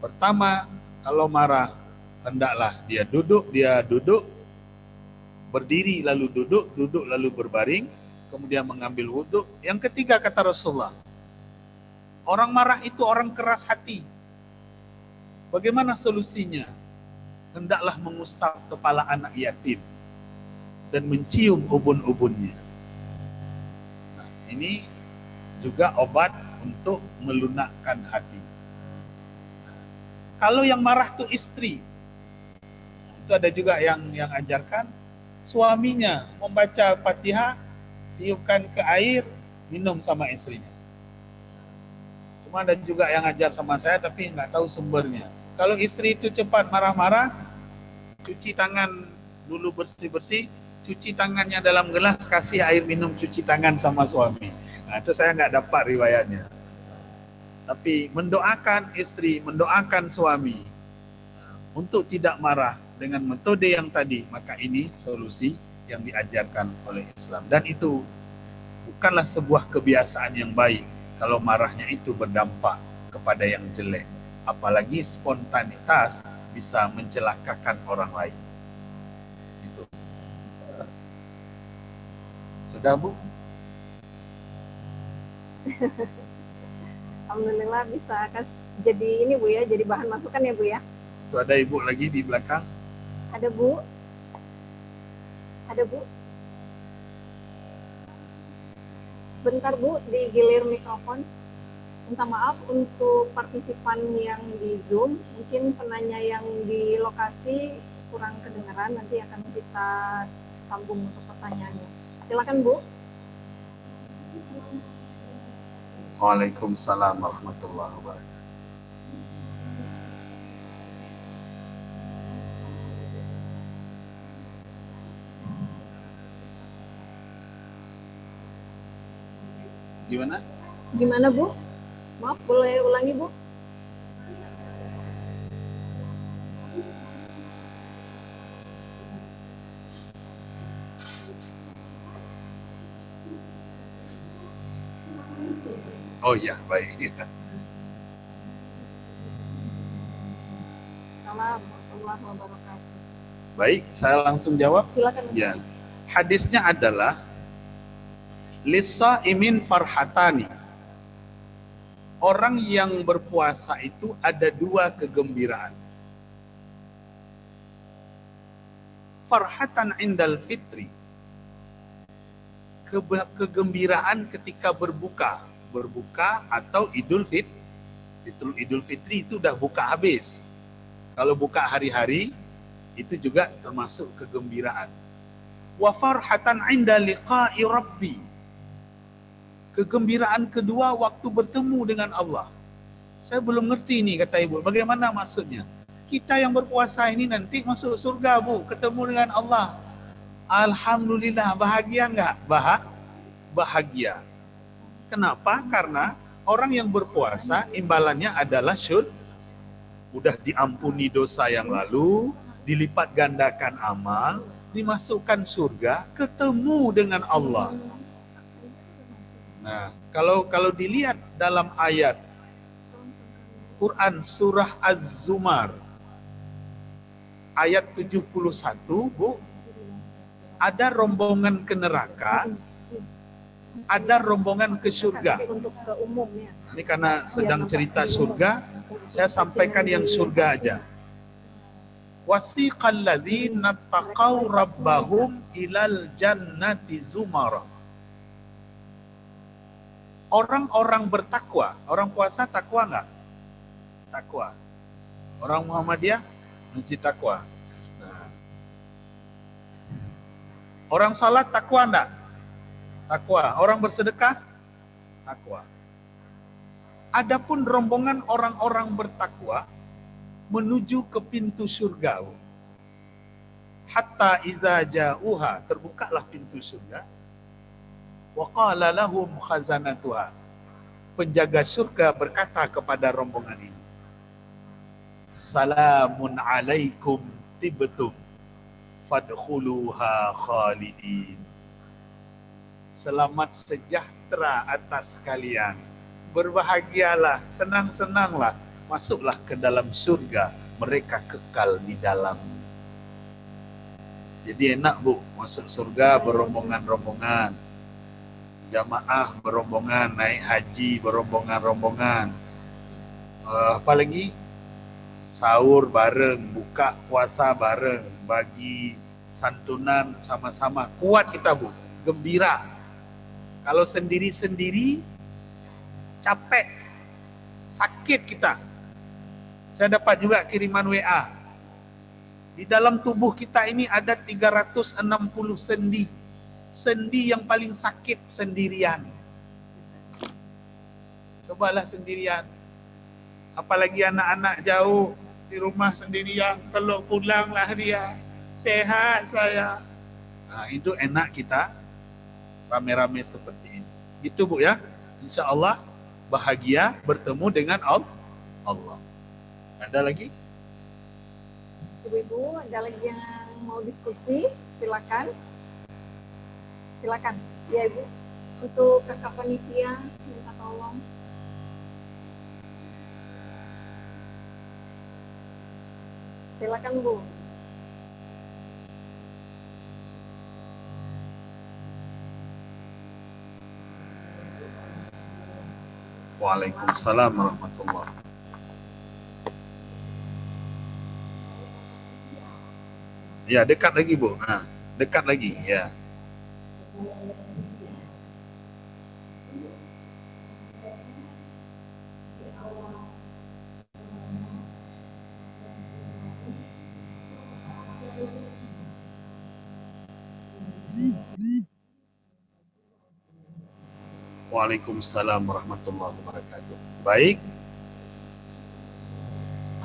pertama kalau marah hendaklah dia duduk, berdiri lalu duduk lalu berbaring, kemudian mengambil wudhu. Yang ketiga kata Rasulullah, orang marah itu orang keras hati. Bagaimana solusinya? Hendaklah mengusap kepala anak yatim dan mencium ubun-ubunnya. Nah, ini juga obat untuk melunakkan hati. Kalau yang marah itu istri, itu ada juga yang ajarkan suaminya membaca Fatihah, tiupkan ke air, minum sama istrinya. Cuma ada juga yang ajar sama saya tapi nggak tahu sumbernya. Kalau istri itu cepat marah-marah, cuci tangan dulu bersih-bersih, cuci tangannya dalam gelas, kasih air minum cuci tangan sama suami. Nah, itu saya nggak dapat riwayatnya. Tapi mendoakan istri, mendoakan suami untuk tidak marah dengan metode yang tadi, maka ini solusi yang diajarkan oleh Islam. Dan itu bukanlah sebuah kebiasaan yang baik kalau marahnya itu berdampak kepada yang jelek. Apalagi spontanitas bisa mencelakakan orang lain. Itu. Sudah, Bu? Alhamdulillah bisa jadi ini Bu ya, jadi bahan masukan ya Bu ya. Itu ada Ibu lagi di belakang. Ada Bu? Ada Bu? Sebentar Bu, digilir mikrofon. Minta maaf untuk partisipan yang di Zoom, mungkin penanya yang di lokasi kurang kedengaran, nanti akan kita sambung untuk pertanyaannya. Silakan Bu. Waalaikumsalam warahmatullahi wabarakatuh. Gimana? Gimana Bu? Maaf, boleh ulangi Bu? Oh iya, baik. Assalamualaikum warahmatullahi wabarakatuh. Baik, saya langsung jawab. Silakan. Ya. Hadisnya adalah Lis-shaimin farhatani. Orang yang berpuasa itu ada dua kegembiraan. Farhatan indal fitri. Kegembiraan ketika berbuka atau Idul Fitri itu udah buka habis. Kalau buka hari-hari itu juga termasuk kegembiraan. Wa farhatan inda liqa'i rabbi. Kegembiraan kedua waktu bertemu dengan Allah. Saya belum ngerti nih kata Ibu, bagaimana maksudnya? Kita yang berpuasa ini nanti masuk surga Bu, ketemu dengan Allah. Alhamdulillah, bahagia nggak? Bahagia. Kenapa? Karena orang yang berpuasa imbalannya adalah udah diampuni dosa yang lalu, dilipat gandakan amal, dimasukkan surga, ketemu dengan Allah. Nah, kalau dilihat dalam ayat Quran surah Az-Zumar ayat 71, Bu, ada rombongan ke neraka, ada rombongan ke surga. Ini karena sedang cerita surga, saya sampaikan yang surga aja. Wasiqal ladzina taqaw rabbahum ilal jannati zumara. Orang-orang bertakwa, orang puasa takwa enggak? Takwa. Orang Muhammadiyah mesti takwa. Nah. Orang salat takwa enggak? Takwa. Orang bersedekah? Takwa. Adapun rombongan orang-orang bertakwa menuju ke pintu surga. Hatta idza ja'uha, terbukalah pintu surga. Wa qala lahum khazanatuha. Penjaga surga berkata kepada rombongan ini, salamun alaikum tibtum fadkhuluha khalidin. Selamat sejahtera atas kalian. Berbahagialah, senang-senanglah, masuklah ke dalam surga, mereka kekal di dalam. Jadi enak Bu, masuk surga berombongan-rombongan, jamaah berombongan, naik haji berombongan-rombongan. Apalagi sahur bareng, buka puasa bareng, bagi santunan sama-sama. Kuat kita Bu, gembira. Kalau sendiri-sendiri capek, sakit kita. Saya dapat juga kiriman WA. Di dalam tubuh kita ini ada 360 sendi. Sendi yang paling sakit sendirian. Cobalah sendirian. Apalagi anak-anak jauh di rumah sendirian. Kalau pulanglah dia, sehat saya. Nah, itu enak kita rame-rame seperti ini. Gitu Bu ya. Insya Allah bahagia bertemu dengan Allah. Ada lagi? Ibu-ibu, ada lagi yang mau diskusi? Silakan. Silakan. Ya Ibu. Untuk kakak panitia minta tolong. Silakan Bu. Waalaikumsalam warahmatullahi. Ya, dekat lagi Bu. Nah, dekat lagi ya. Waalaikumsalam warahmatullahi wabarakatuh. Baik.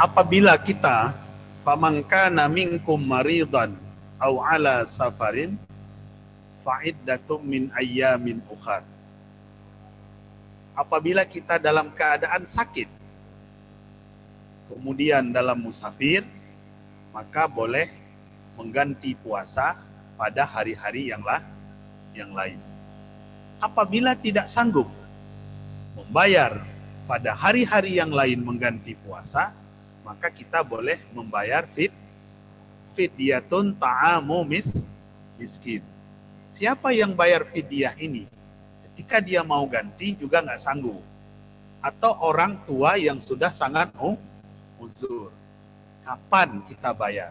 Apabila kita faman kana minkum maridan aw ala safarin fa'iddatum min ayyamin ukhar. Apabila kita dalam keadaan sakit, kemudian dalam musafir, maka boleh mengganti puasa pada hari-hari yang lain. Apabila tidak sanggup membayar pada hari-hari yang lain mengganti puasa, maka kita boleh membayar fidyatun ta'amu miskin. Siapa yang bayar fidyah ini? Ketika dia mau ganti juga nggak sanggup. Atau orang tua yang sudah sangat uzur. Kapan kita bayar?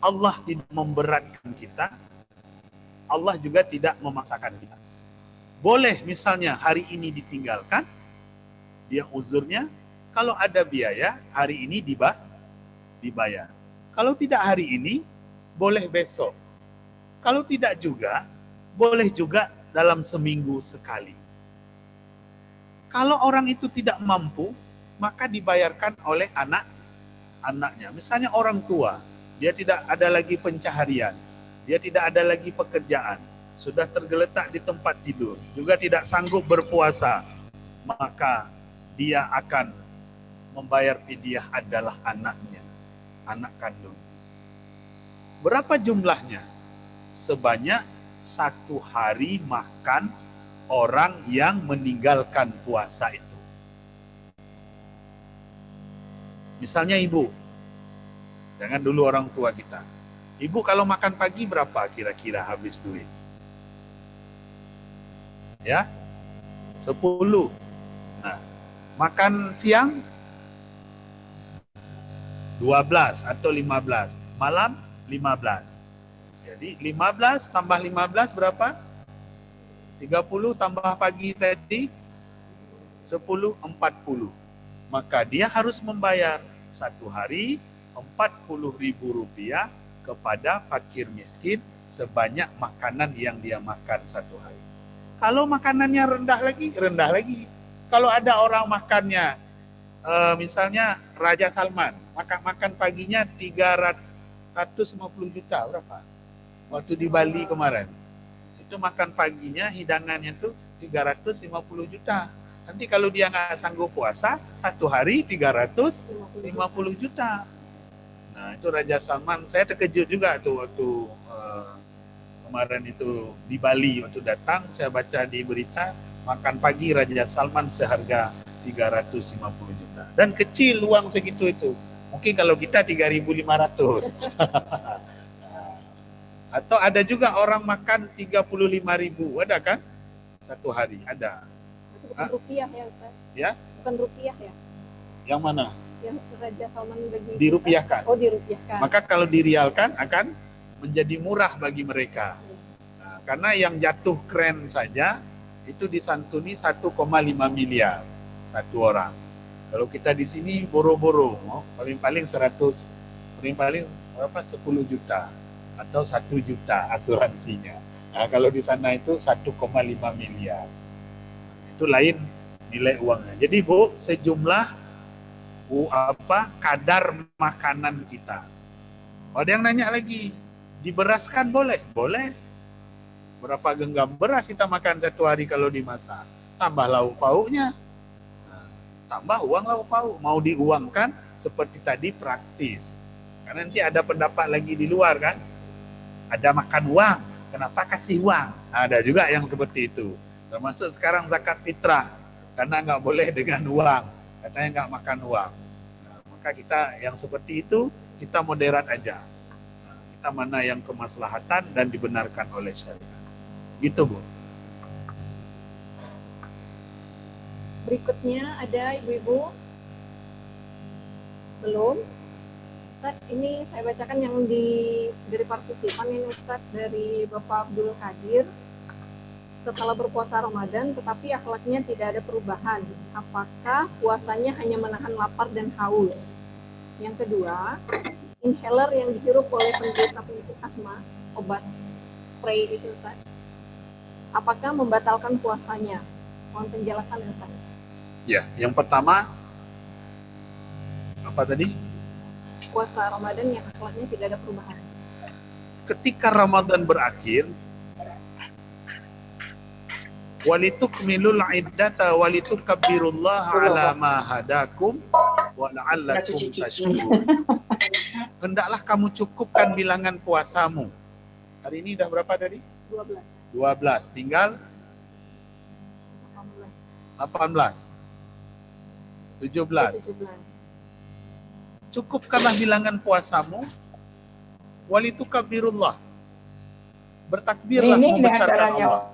Allah tidak memberatkan kita. Allah juga tidak memaksakan kita. Boleh misalnya hari ini ditinggalkan, dia uzurnya, kalau ada biaya, hari ini dibayar. Kalau tidak hari ini, boleh besok. Kalau tidak juga, boleh juga dalam seminggu sekali. Kalau orang itu tidak mampu, maka dibayarkan oleh anaknya. Misalnya orang tua, dia tidak ada lagi pencaharian, dia tidak ada lagi pekerjaan, sudah tergeletak di tempat tidur, juga tidak sanggup berpuasa, maka dia akan membayar fidyah adalah anaknya, anak kandung. Berapa jumlahnya? Sebanyak 1 hari makan orang yang meninggalkan puasa itu. Misalnya ibu, jangan dulu orang tua kita. Ibu kalau makan pagi berapa kira-kira habis duit? Ya, 10. Nah, makan siang 12 atau 15, malam 15. Jadi 15 tambah 15 berapa? 30 tambah pagi tadi 10, 40. Maka dia harus membayar 1 hari 40.000 rupiah kepada fakir miskin sebanyak makanan yang dia makan 1 hari. Kalau makanannya rendah lagi. Kalau ada orang makannya, misalnya Raja Salman, makan paginya 350 juta, berapa? Waktu di Bali kemarin. Itu makan paginya, hidangannya itu 350 juta. Nanti kalau dia nggak sanggup puasa, 1 hari 350 juta. Nah, itu Raja Salman. Saya terkejut juga tuh waktu kemarin itu di Bali, waktu datang saya baca di berita, makan pagi Raja Salman seharga 350 juta. Dan kecil uang segitu itu. Mungkin kalau kita 3.500. Atau ada juga orang makan 35.000, ada kan? 1 hari, ada. Bukan rupiah ya Ustaz? Ya? Bukan rupiah ya? Yang mana? Yang Raja Salman bagi dirupiahkan. Oh, dirupiahkan. Maka kalau dirialkan akan menjadi murah bagi mereka. Nah, karena yang jatuh keren saja itu disantuni 1,5 miliar satu orang. Kalau kita di sini boro-boro, paling-paling 100, paling-paling berapa 10 juta atau 1 juta asuransinya. Nah, kalau di sana itu 1,5 miliar. Itu lain nilai uangnya. Jadi Bu, sejumlah kadar makanan kita. Ada yang nanya lagi, diberaskan boleh? Boleh. Berapa genggam beras kita makan 1 hari kalau dimasak? Tambah lauk pauknya. Nah, tambah uang lauk pauk. Mau diuangkan seperti tadi praktis. Karena nanti ada pendapat lagi di luar kan? Ada makan uang, kenapa kasih uang? Ada juga yang seperti itu. Termasuk sekarang zakat fitrah, karena nggak boleh dengan uang, katanya nggak makan uang. Nah, maka kita yang seperti itu, kita moderat aja. Nah, kita mana yang kemaslahatan dan dibenarkan oleh syariat. Gitu Bu. Berikutnya ada ibu-ibu? Belum? Ustaz, ini saya bacakan yang dari partisipan ini Ustaz, dari Bapak Abdul Qadir. Setelah berpuasa Ramadan, tetapi akhlaknya tidak ada perubahan. Apakah puasanya hanya menahan lapar dan haus? Yang kedua, inhaler yang dihirup oleh penderita penyakit asma, obat spray itu Ustaz, apakah membatalkan puasanya? Mohon penjelasan Ustaz. Ya, yang pertama, apa tadi? Puasa Ramadan yang akhlaknya tidak ada perubahan. Ketika Ramadan berakhir, walitukmilul iddata walitukabbirullaha ala ma hadakum wa la'allakum tashkurun. Hendaklah kamu cukupkan bilangan puasamu. Hari ini dah berapa tadi? 12. Tinggal 18. 17. Cukupkanlah bilangan puasamu. Walitukabirullah. Bertakbirlah membesarkan Allah.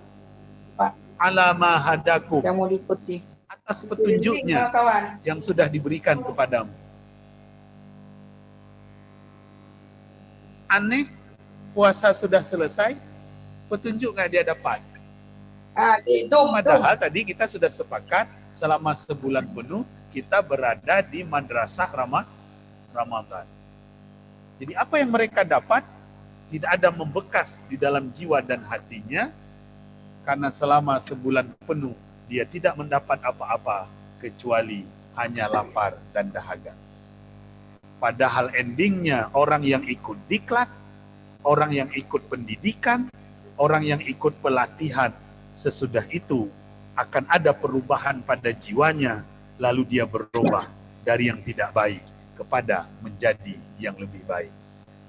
Ala ma hadakum. Yang mau diikuti. Atas petunjuknya yang sudah diberikan kepadamu. Aneh, puasa sudah selesai, petunjuk nggak dia dapat. Padahal tadi kita sudah sepakat selama sebulan penuh kita berada di madrasah Ramadan. Jadi apa yang mereka dapat tidak ada membekas di dalam jiwa dan hatinya, karena selama sebulan penuh dia tidak mendapat apa-apa kecuali hanya lapar dan dahaga. Padahal endingnya orang yang ikut diklat, orang yang ikut pendidikan, orang yang ikut pelatihan, sesudah itu akan ada perubahan pada jiwanya, lalu dia berubah dari yang tidak baik kepada menjadi yang lebih baik.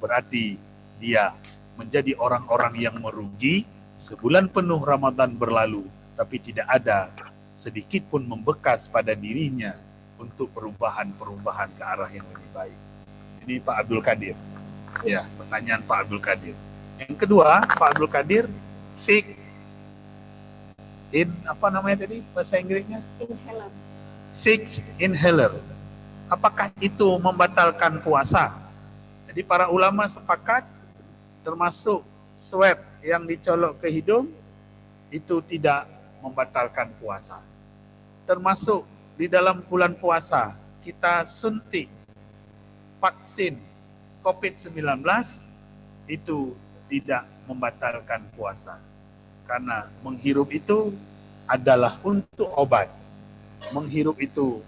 Berarti dia menjadi orang-orang yang merugi. Sebulan penuh Ramadan berlalu, tapi tidak ada sedikit pun membekas pada dirinya untuk perubahan-perubahan ke arah yang lebih baik. Ini Pak Abdul Qadir. Ya, pertanyaan Pak Abdul Qadir. Yang kedua, Pak Abdul Qadir, fake apa namanya tadi bahasa Inggrisnya? Inhaler. Fake inhaler. Apakah itu membatalkan puasa? Jadi para ulama sepakat termasuk swab yang dicolok ke hidung itu tidak membatalkan puasa. Termasuk di dalam bulan puasa kita suntik vaksin COVID-19 itu tidak membatalkan puasa. Karena menghirup itu adalah untuk obat. Menghirup itu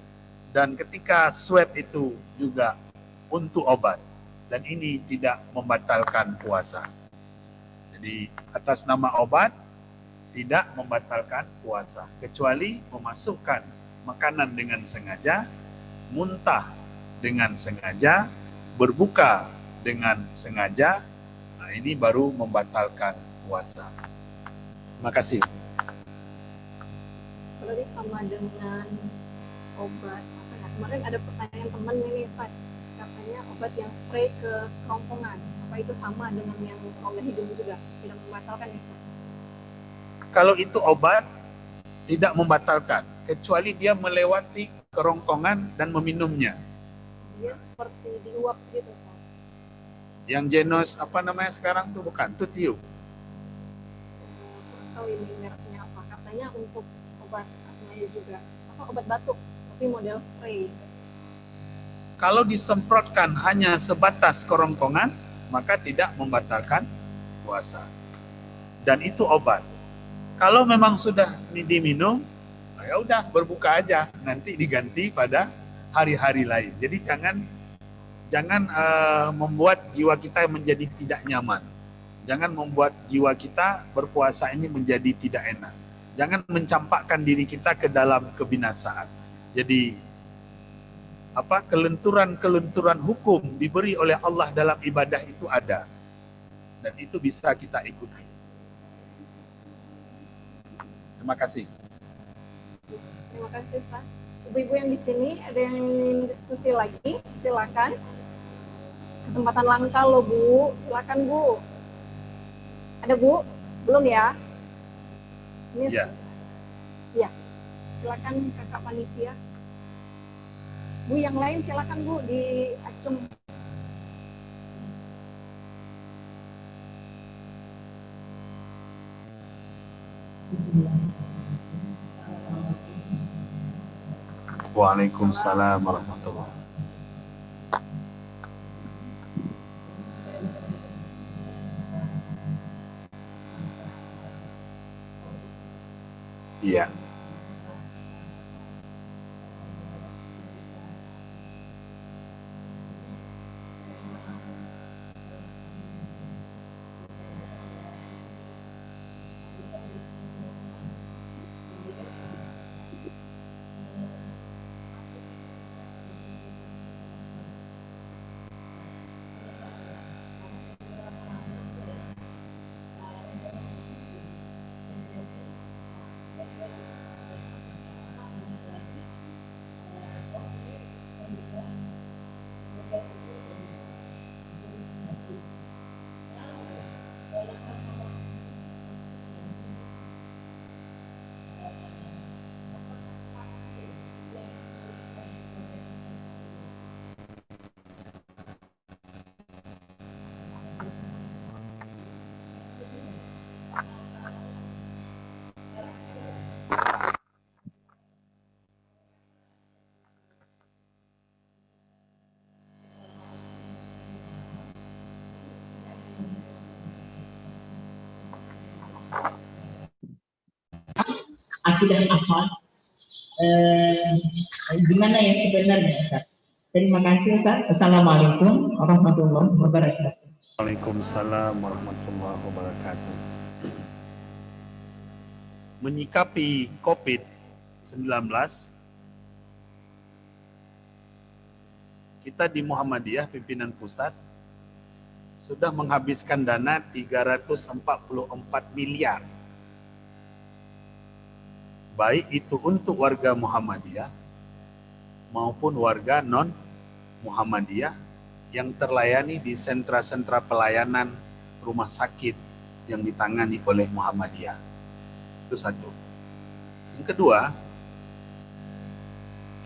dan ketika swab itu juga untuk obat. Dan ini tidak membatalkan puasa. Jadi atas nama obat tidak membatalkan puasa, kecuali memasukkan makanan dengan sengaja, muntah dengan sengaja, berbuka dengan sengaja. Nah, ini baru membatalkan puasa. Terima kasih. Berarti sama dengan obat apa ya? Kemarin ada pertanyaan teman ini, Pak. Katanya obat yang spray ke kerongkongan. Apa itu sama dengan yang rongga hidung juga? Tidak membatalkan ya, Ustaz? Kalau itu obat tidak membatalkan, kecuali dia melewati kerongkongan dan meminumnya. Dia seperti diuap gitu, Pak. Yang genus apa namanya sekarang tuh bukan, tuh tiu. Kurang tahu ini mereknya apa. Katanya untuk obat asma juga. Apa obat batuk, tapi model spray. Kalau disemprotkan hanya sebatas kerongkongan, maka tidak membatalkan puasa. Dan itu obat. Kalau memang sudah diminum, ya udah berbuka aja, nanti diganti pada hari-hari lain. Jadi jangan membuat jiwa kita menjadi tidak nyaman. Jangan membuat jiwa kita berpuasa ini menjadi tidak enak. Jangan mencampakkan diri kita ke dalam kebinasaan. Jadi kelenturan-kelenturan hukum diberi oleh Allah dalam ibadah itu ada. Dan itu bisa kita ikuti. Terima kasih. Terima kasih, Ustaz. Ibu-ibu yang di sini ada yang ingin diskusi lagi, silakan. Kesempatan langka loh, Bu. Silakan, Bu. Ada, Bu? Belum ya? Ini Ya. Ya. Silakan Kakak panitia. Bu, yang lain silakan, Bu, di acung. Waalaikumsalam warahmatullahi wabarakatuh. Iya. Akidah apa? Gimana yang sebenarnya, Ustaz? Terima kasih, Ustaz. Assalamualaikum warahmatullahi wabarakatuh. Waalaikumsalam warahmatullahi wabarakatuh. Menyikapi COVID-19, kita di Muhammadiyah pimpinan pusat sudah menghabiskan dana 344 miliar. Baik itu untuk warga Muhammadiyah maupun warga non-Muhammadiyah yang terlayani di sentra-sentra pelayanan rumah sakit yang ditangani oleh Muhammadiyah. Itu satu. Yang kedua,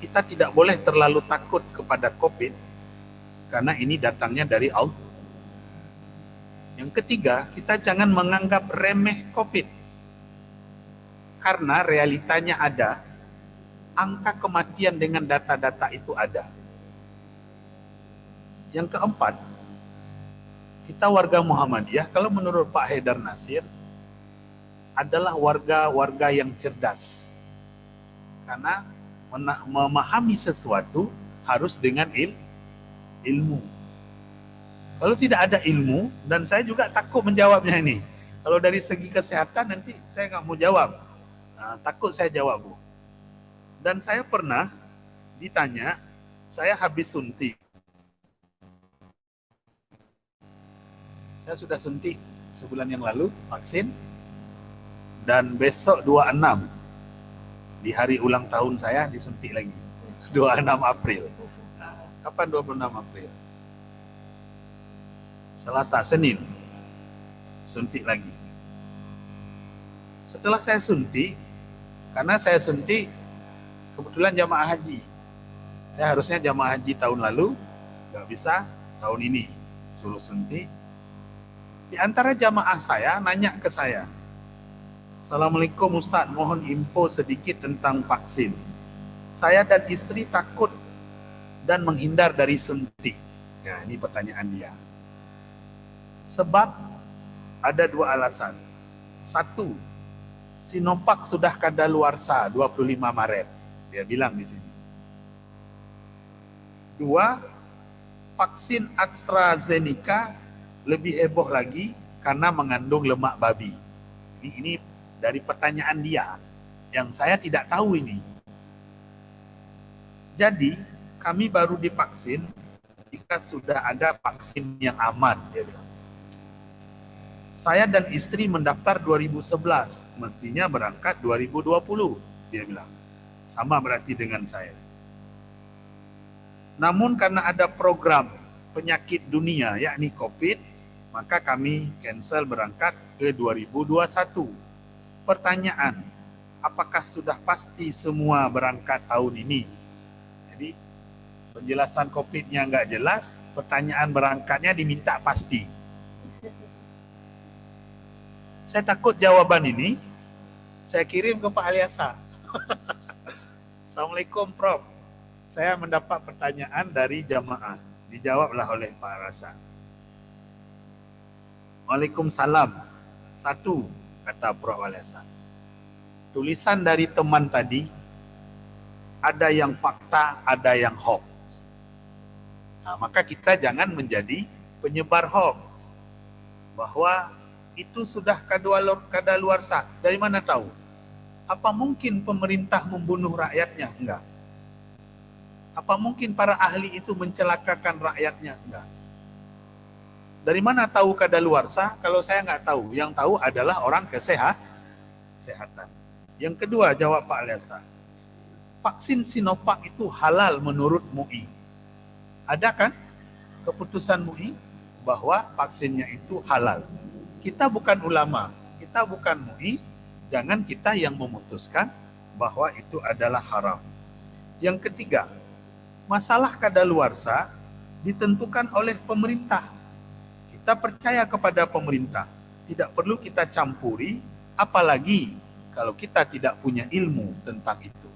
kita tidak boleh terlalu takut kepada COVID karena ini datangnya dari Allah. Yang ketiga, kita jangan menganggap remeh COVID karena realitanya ada, angka kematian dengan data-data itu ada. Yang keempat, kita warga Muhammadiyah, kalau menurut Pak Haidar Nasir, adalah warga-warga yang cerdas. Karena memahami sesuatu harus dengan ilmu. Kalau tidak ada ilmu, dan saya juga takut menjawabnya ini, Kalau dari segi kesehatan nanti saya nggak mau jawab. Nah, takut saya jawab, Bu. Dan saya pernah ditanya, saya habis suntik. Saya sudah suntik sebulan yang lalu, vaksin. Dan besok 26, di hari ulang tahun saya disuntik lagi. 26 April. Nah, kapan 26 April? Selasa, Senin. Suntik lagi. Setelah saya suntik, karena saya suntik kebetulan jamaah haji. Saya harusnya jamaah haji tahun lalu, nggak bisa tahun ini suruh suntik. Di antara jamaah saya nanya ke saya, Assalamualaikum Ustaz, mohon info sedikit tentang vaksin. Saya dan istri takut dan menghindar dari suntik. Nah, ini pertanyaan dia. Sebab ada dua alasan. Satu, Sinovac sudah kadaluarsa 25 Maret. Dia bilang di sini. Dua, vaksin AstraZeneca lebih heboh lagi karena mengandung lemak babi. Ini dari pertanyaan dia yang saya tidak tahu ini. Jadi, kami baru divaksin jika sudah ada vaksin yang aman, dia bilang. Saya dan istri mendaftar 2011, mestinya berangkat 2020, dia bilang. Sama berarti dengan saya. Namun karena ada program penyakit dunia, yakni COVID, maka kami cancel berangkat ke 2021. Pertanyaan, apakah sudah pasti semua berangkat tahun ini? Jadi, penjelasan COVID-nya nggak jelas, pertanyaan berangkatnya diminta pasti. Saya takut jawaban ini saya kirim ke Pak Aliasa. Assalamualaikum Prof. Saya mendapat pertanyaan dari jamaah. Dijawablah oleh Pak Rasa. Waalaikumsalam. Satu, kata Prof. Aliasa. Tulisan dari teman tadi, ada yang fakta, ada yang hoax. Nah, maka kita jangan menjadi penyebar hoax. Bahwa itu sudah kadaluarsa. Dari mana tahu? Apa mungkin pemerintah membunuh rakyatnya? Enggak. Apa mungkin para ahli itu mencelakakan rakyatnya? Enggak. Dari mana tahu kadaluarsa? Kalau saya nggak tahu. Yang tahu adalah orang kesehatan. Yang kedua, jawab Pak Aliasa. Vaksin Sinovac itu halal menurut MUI. Ada kan keputusan MUI bahwa vaksinnya itu halal? Kita bukan ulama, kita bukan MUI, jangan kita yang memutuskan bahwa itu adalah haram. Yang ketiga, masalah kadaluarsa ditentukan oleh pemerintah. Kita percaya kepada pemerintah, tidak perlu kita campuri, apalagi kalau kita tidak punya ilmu tentang itu.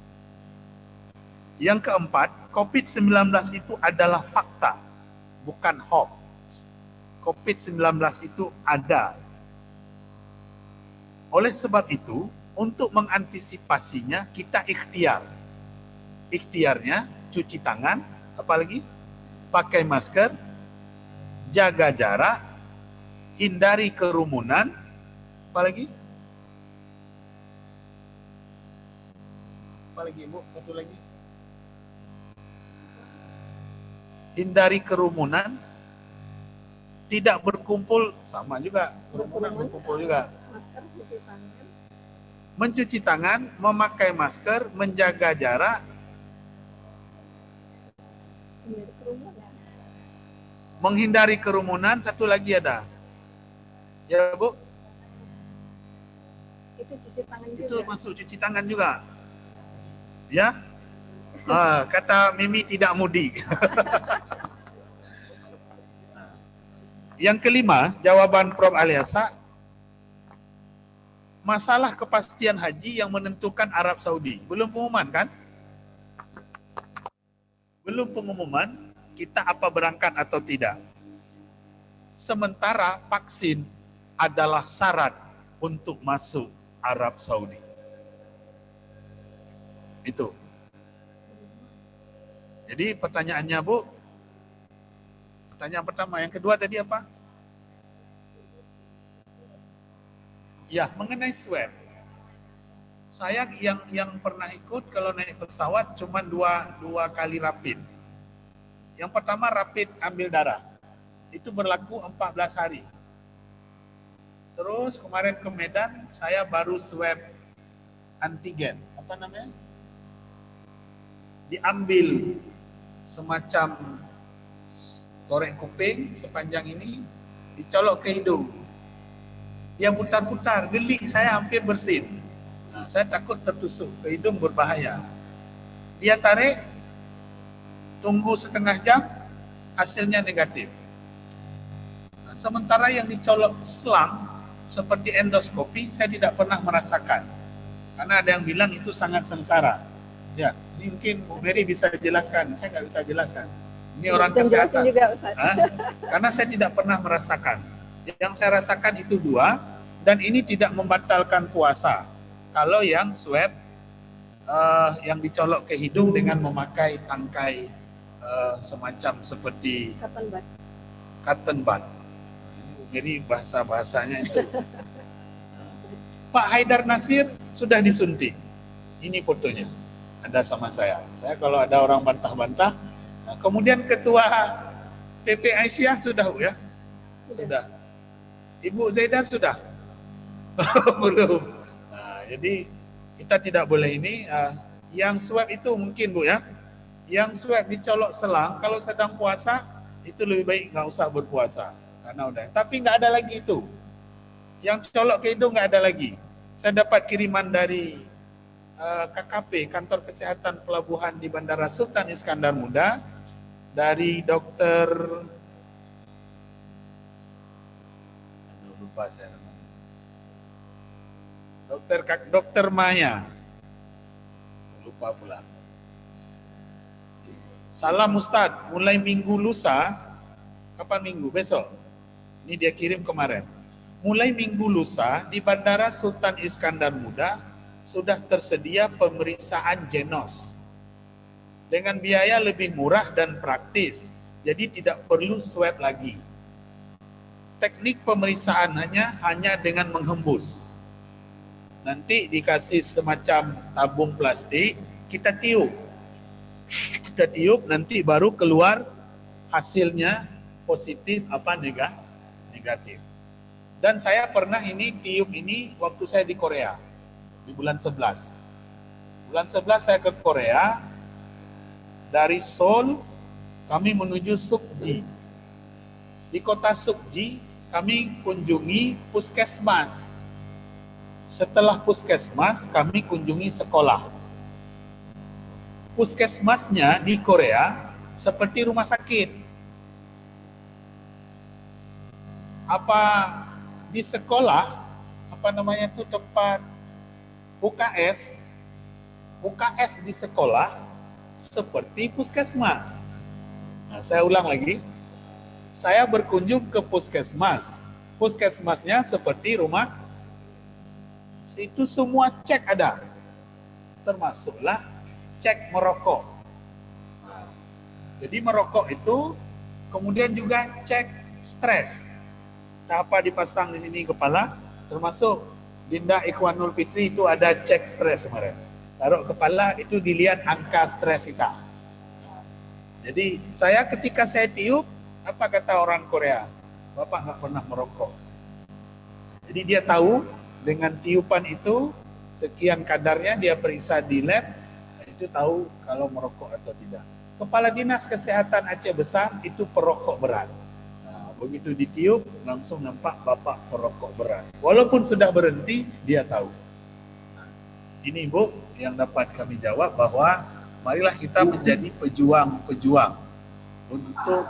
Yang keempat, COVID-19 itu adalah fakta, bukan hoax. COVID-19 itu ada. Oleh sebab itu, untuk mengantisipasinya, kita ikhtiar. Ikhtiarnya, cuci tangan, apalagi pakai masker, jaga jarak, hindari kerumunan, apalagi? Apalagi, Bu? Satu lagi. Hindari kerumunan, tidak berkumpul, sama juga, kerumunan berkumpul juga. Masker, cuci tangan. Mencuci tangan, memakai masker, menjaga jarak, menghindari kerumunan, satu lagi ada. Ya, Bu? Itu cuci tangan juga. Itu masuk cuci tangan juga. Ya? Kata Mimi tidak mudik. Yang kelima, jawaban Prof. Aliasa, masalah kepastian haji yang menentukan Arab Saudi. Belum pengumuman kan? Belum pengumuman kita apa berangkat atau tidak. Sementara vaksin adalah syarat untuk masuk Arab Saudi. Itu. Jadi pertanyaannya, Bu, pertanyaan pertama. Yang kedua tadi apa? Ya, mengenai swab. Saya yang pernah ikut kalau naik pesawat cuma dua kali rapid. Yang pertama rapid ambil darah. Itu berlaku 14 hari. Terus kemarin ke Medan saya baru swab antigen. Apa namanya? Diambil semacam korek kuping sepanjang ini, dicolok ke hidung. Dia putar-putar, geli, saya hampir bersin. Nah, saya takut tertusuk, ke hidung berbahaya. Dia tarik, tunggu setengah jam, hasilnya negatif. Nah, sementara yang dicolok selang, seperti endoskopi, saya tidak pernah merasakan. Karena ada yang bilang itu sangat sengsara. Ya, ini mungkin Bu Mary bisa jelaskan, saya nggak bisa jelaskan. Ini orang kesehatan. Juga, Ustaz. Karena saya tidak pernah merasakan. Yang saya rasakan itu 2, dan ini tidak membatalkan puasa. Kalau yang swab, yang dicolok ke hidung dengan memakai tangkai semacam seperti cotton bud. Jadi bahasa-bahasanya itu. Pak Haidar Nasir sudah disuntik. Ini fotonya, ada sama saya. Saya kalau ada orang bantah-bantah. Nah, kemudian Ketua PP Aisyah sudah, Bu ya? Sudah. Ibu Zaidar sudah? Belum. Nah, jadi kita tidak boleh ini. Yang swab itu mungkin, Bu ya. Yang swab dicolok selang, kalau sedang puasa, itu lebih baik nggak usah berpuasa. Karena udah. Tapi nggak ada lagi itu. Yang colok ke hidung nggak ada lagi. Saya dapat kiriman dari KKP, Kantor Kesehatan Pelabuhan di Bandara Sultan Iskandar Muda, dari dokter, lupa saya namanya, dokter Maya, lupa pula. Salam Ustadz, mulai minggu lusa, kapan minggu? Besok. Ini dia kirim kemarin. Mulai minggu lusa di Bandara Sultan Iskandar Muda sudah tersedia pemeriksaan genos dengan biaya lebih murah dan praktis, jadi tidak perlu swab lagi. Teknik pemeriksaan hanya dengan menghembus. Nanti dikasih semacam tabung plastik, kita tiup. Kita tiup, nanti baru keluar hasilnya positif apa negatif. Dan saya pernah tiup ini waktu saya di Korea, di bulan 11. Bulan 11 saya ke Korea, dari Seoul kami menuju Sukji. Di kota Sukji kami kunjungi puskesmas. Setelah puskesmas kami kunjungi sekolah. Puskesmasnya di Korea seperti rumah sakit. Apa di sekolah, tempat UKS di sekolah seperti puskesmas. Nah, saya ulang lagi. Saya berkunjung ke puskesmas. Puskesmasnya seperti rumah. Itu semua cek ada. Termasuklah cek merokok. Nah, jadi merokok itu kemudian juga cek stres. Apa dipasang di sini kepala, termasuk Dinda Ikhwanul Fitri itu ada cek stres kemarin. Taruh kepala itu dilihat angka stres kita. Jadi ketika saya tiup, apa kata orang Korea? Bapak nggak pernah merokok. Jadi dia tahu dengan tiupan itu sekian kadarnya, dia periksa di lab, itu tahu kalau merokok atau tidak. Kepala Dinas Kesehatan Aceh Besar itu perokok berat. Begitu ditiup, langsung nampak bapak perokok berat. Walaupun sudah berhenti, dia tahu. Nah, ini Bu, yang dapat kami jawab bahwa marilah kita menjadi pejuang-pejuang untuk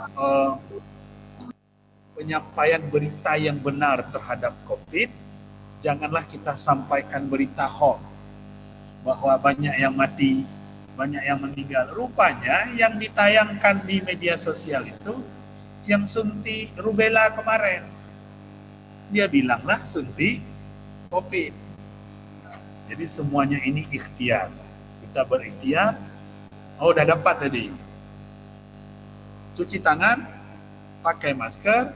penyampaian berita yang benar terhadap COVID. Janganlah kita sampaikan berita hoax bahwa banyak yang mati, banyak yang meninggal. Rupanya yang ditayangkan di media sosial itu yang suntik rubella kemarin. Dia bilanglah suntik COVID. Nah, jadi semuanya ini ikhtiar. Kita berikhtiar. Oh, udah dapat tadi. Cuci tangan, pakai masker,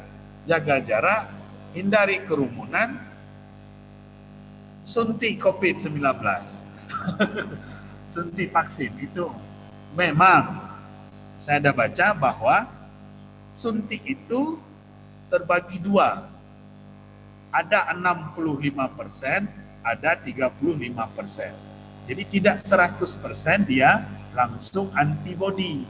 jaga jarak, hindari kerumunan, suntik COVID-19. Suntik vaksin itu memang saya ada baca bahwa suntik itu terbagi dua. Ada 65%, ada 35%. Jadi tidak 100% dia langsung antibody.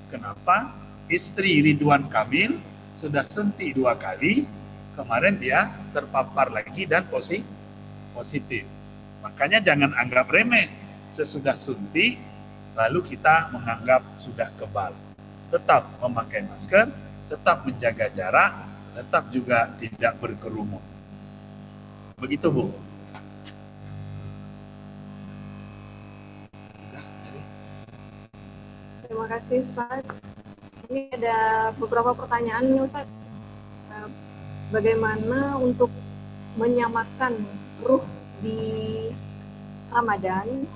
Kenapa? Istri Ridwan Kamil sudah suntik 2 kali, kemarin dia terpapar lagi dan positif. Makanya jangan anggap remeh. Sesudah suntik, lalu kita menganggap sudah kebal. Tetap memakai masker, tetap menjaga jarak, tetap juga tidak berkerumun. Begitu, Bu. Terima kasih, Ustaz. Ini ada beberapa pertanyaan nih, Ustaz. Bagaimana untuk menyamakan ruh di Ramadan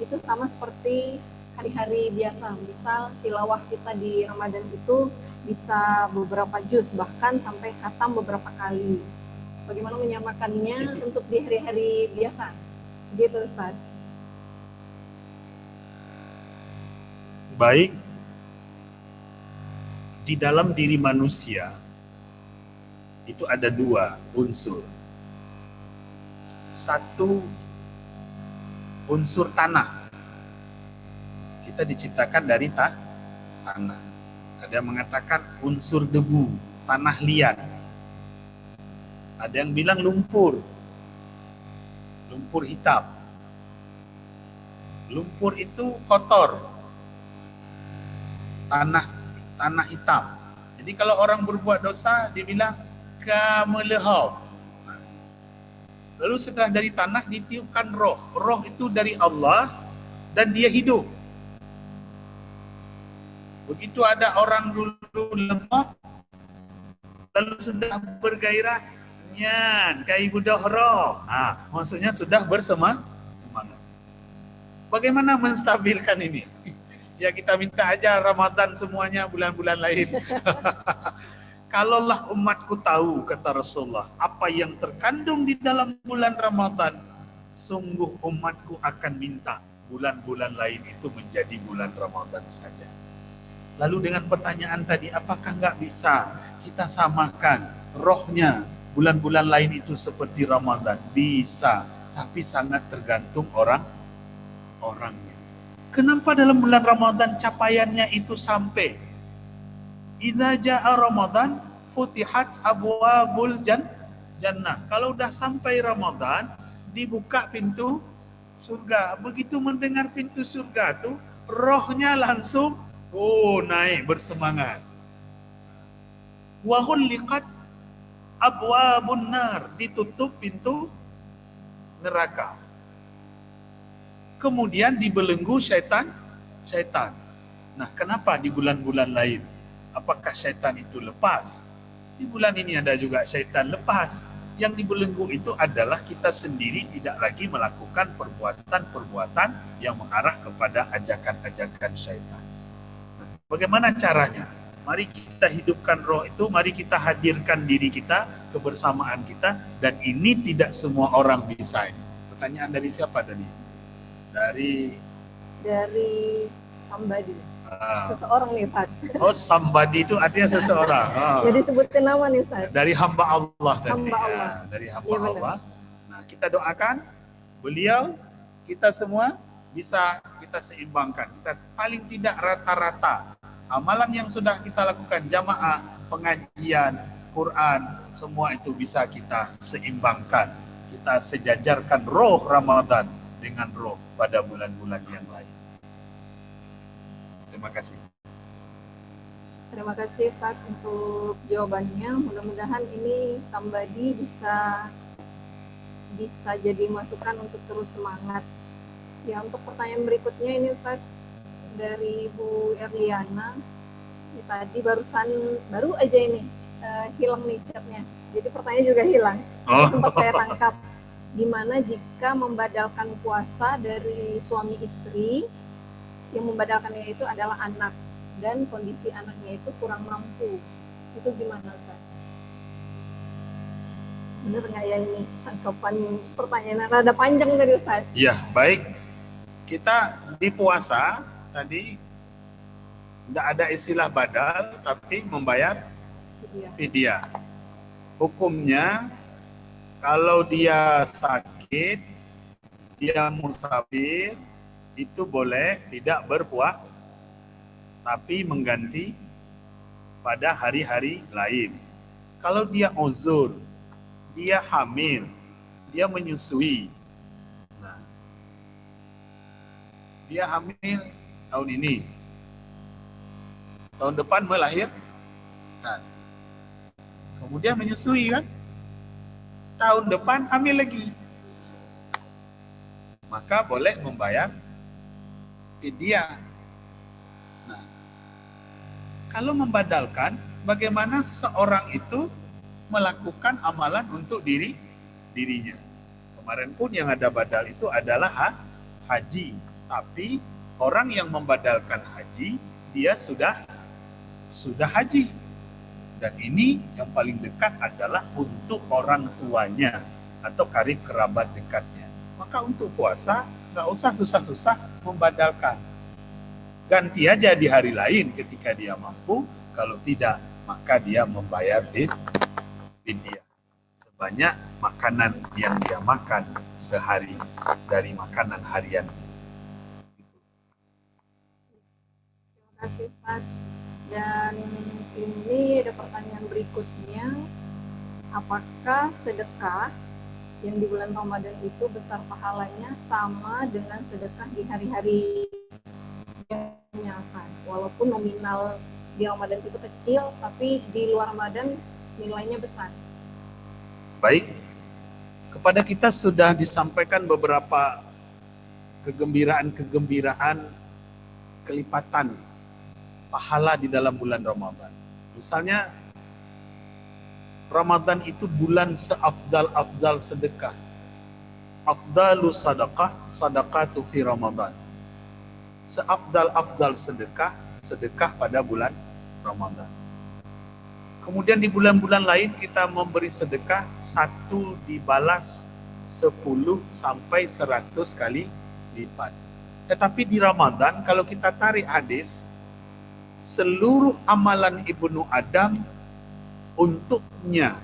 itu sama seperti hari-hari biasa. Misal tilawah kita di Ramadan itu bisa beberapa juz, bahkan sampai khatam beberapa kali. Bagaimana menyamakannya untuk di hari-hari biasa? Gitu, Ustaz. Baik, di dalam diri manusia itu ada 2 unsur. Satu, unsur tanah. Kita diciptakan dari tanah. Ada yang mengatakan unsur debu, tanah liat. Ada yang bilang lumpur hitam. Lumpur itu kotor, tanah hitam. Jadi kalau orang berbuat dosa, dibilang kamelehau. Lalu setelah dari tanah ditiupkan roh. Roh itu dari Allah dan dia hidup. Begitu ada orang dulu lemah, lalu sudah bergairah, nyan, kai budah roh. Maksudnya sudah bersemangat. Bagaimana menstabilkan ini? Ya kita minta aja Ramadan semuanya bulan-bulan lain. Kalaulah umatku tahu, kata Rasulullah, apa yang terkandung di dalam bulan Ramadan, sungguh umatku akan minta bulan-bulan lain itu menjadi bulan Ramadan saja. Lalu dengan pertanyaan tadi, apakah nggak bisa kita samakan rohnya bulan-bulan lain itu seperti Ramadan? Bisa, tapi sangat tergantung orangnya. Kenapa dalam bulan Ramadan capaiannya itu sampai? Idza jaa Ramadan futihat abwabul jannah. Kalau udah sampai Ramadan, dibuka pintu surga. Begitu mendengar pintu surga tuh, rohnya langsung naik bersemangat. Wa ghulliqat abwabun nar, ditutup pintu neraka. Kemudian dibelenggu syaitan. Nah, kenapa di bulan-bulan lain? Apakah syaitan itu lepas? Di bulan ini ada juga syaitan lepas. Yang dibelenggu itu adalah kita sendiri tidak lagi melakukan perbuatan-perbuatan yang mengarah kepada ajakan-ajakan syaitan. Bagaimana caranya? Mari kita hidupkan roh itu, mari kita hadirkan diri kita, kebersamaan kita, dan ini tidak semua orang bisa ini. Pertanyaan dari siapa tadi? Dari somebody. Seseorang nih, Ustaz. Oh, somebody itu artinya seseorang. Jadi sebutin nama nih, Ustaz. Dari hamba Allah tadi. Hamba Allah. Dari hamba Ya, Allah. Nah, kita doakan beliau, kita semua bisa kita seimbangkan. Kita paling tidak rata-rata. Amalan yang sudah kita lakukan, jamaah, pengajian, Quran, semua itu bisa kita seimbangkan. Kita sejajarkan roh Ramadan dengan roh pada bulan-bulan yang lain. Terima kasih. Terima kasih, Ustaz, untuk jawabannya. Mudah-mudahan ini somebody bisa jadi masukan untuk terus semangat. Ya, untuk pertanyaan berikutnya ini, Ustaz, dari Bu Erliana. Ini tadi baru aja ini hilang nih chatnya. Jadi pertanyaan juga hilang. Sempat saya tangkap. Gimana jika membadalkan puasa dari suami istri, yang membadalkannya itu adalah anak, dan kondisi anaknya itu kurang mampu? Itu gimana, Ustaz? Bener nggak ya ini tanggapan pertanyaan rada panjang dari Ustaz? Iya, baik. Kita di puasa tadi tidak ada istilah badal, tapi membayar Iya. fidyah. Hukumnya kalau dia sakit, dia musafir, itu boleh tidak berpuasa, tapi mengganti pada hari-hari lain. Kalau dia uzur, dia hamil, dia menyusui. Nah, dia hamil tahun ini, tahun depan melahirkan, kemudian menyusui kan, tahun depan hamil lagi, maka boleh membayar fidyah. Nah, kalau membadalkan, bagaimana seorang itu melakukan amalan untuk dirinya. Kemarin pun yang ada badal itu adalah haji, tapi orang yang membadalkan haji, dia sudah haji. Dan ini yang paling dekat adalah untuk orang tuanya atau karib kerabat dekatnya. Maka untuk puasa, nggak usah susah-susah membadalkan. Ganti aja di hari lain ketika dia mampu. Kalau tidak, maka dia membayar fidyah sebanyak makanan yang dia makan sehari dari makanan harian. Terima kasih Ustaz. Dan ini ada pertanyaan berikutnya, apakah sedekah yang di bulan Ramadan itu besar pahalanya sama dengan sedekah di hari-hari biasanya, Ustaz? Walaupun nominal di Ramadan itu kecil, tapi di luar Ramadan nilainya besar. Baik, kepada kita sudah disampaikan beberapa kegembiraan kelipatan pahala di dalam bulan Ramadan. Misalnya, Ramadan itu bulan seafdal-afdal sedekah. Afdalu sadaqah, sadaqatu fi Ramadan. Seafdal-afdal sedekah, sedekah pada bulan Ramadan. Kemudian di bulan-bulan lain kita memberi sedekah, satu dibalas 10 sampai 100 kali lipat. Tetapi di Ramadan, kalau kita tarik hadis, seluruh amalan Ibnu Adam untuknya,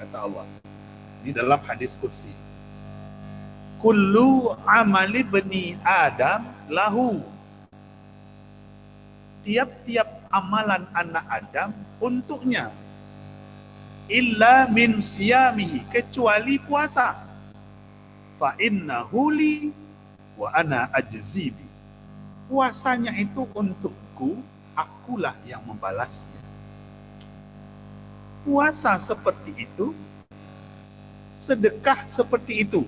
kata Allah. Ini dalam hadis qudsi. Kullu amali bani Adam lahu. Tiap-tiap amalan anak Adam untuknya. Illa min siyamihi, kecuali puasa. Fa innahu li wa ana ajzibi. Puasanya itu untukku, akulah yang membalasnya. Puasa seperti itu, sedekah seperti itu.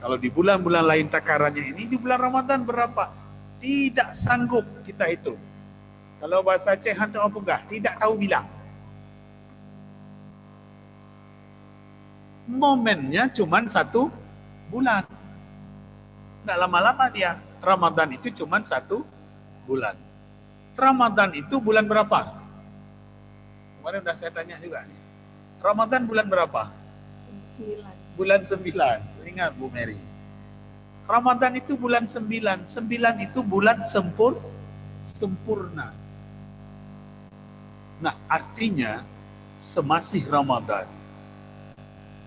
Kalau di bulan-bulan lain takarannya ini, di bulan Ramadan berapa? Tidak sanggup kita hitung. Kalau bahasa Aceh hantar apa, tidak tahu bilang. Momennya cuma 1 bulan. Nggak lama-lama dia. Ramadan itu cuma 1 bulan. Ramadan itu bulan berapa? Kemarin udah saya tanya juga nih. Ramadan bulan berapa? 9. Bulan 9. Ingat Bu Mary. Ramadan itu bulan 9. 9 itu bulan sempurna. Nah, artinya semasih Ramadan,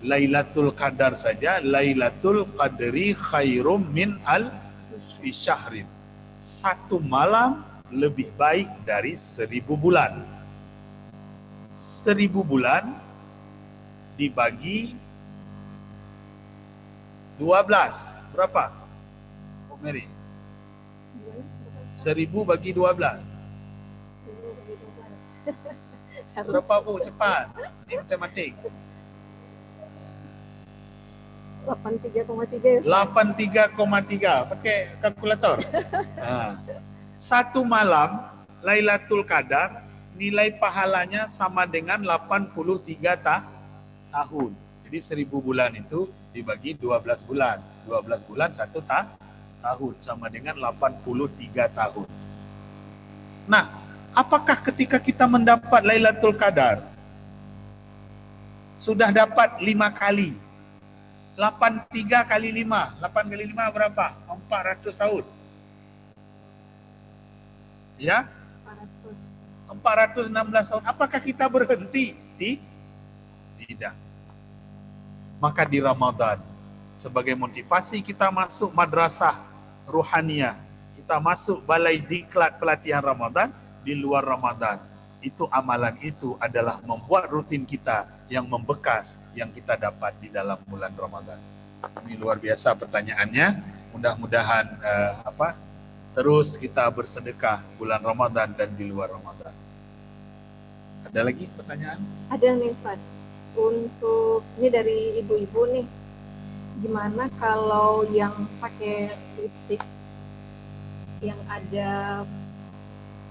Lailatul Qadar saja, Lailatul Qadri khairum min alfi syahrin. 1 malam lebih baik dari 1000 bulan. 1000 bulan dibagi 12. Berapa? Oh, Mary. 1000 bagi 12. Berapa, Bu? Cepat. Ini matematik. 83,3 ya. 83,3. Pakai kalkulator. Nah, 1 malam Lailatul Qadar nilai pahalanya sama dengan 83 tahun. Jadi 1000 bulan itu dibagi 12 bulan. 12 bulan 1 tahun sama dengan 83 tahun. Nah, apakah ketika kita mendapat Lailatul Qadar sudah dapat 5 kali. 83 kali 5. 8 kali 5 berapa? 400 tahun. Ya? 416 tahun. Apakah kita berhenti? Tidak. Maka di Ramadan, sebagai motivasi kita masuk madrasah ruhaniyah, kita masuk balai diklat pelatihan Ramadan, di luar Ramadan, itu amalan itu adalah membuat rutin kita yang membekas yang kita dapat di dalam bulan Ramadan. Ini luar biasa pertanyaannya. Mudah-mudahan terus kita bersedekah bulan Ramadan dan di luar Ramadan. Ada lagi pertanyaan? Ada nih Ustaz. Untuk ini dari ibu-ibu nih, gimana kalau yang pakai lipstick yang ada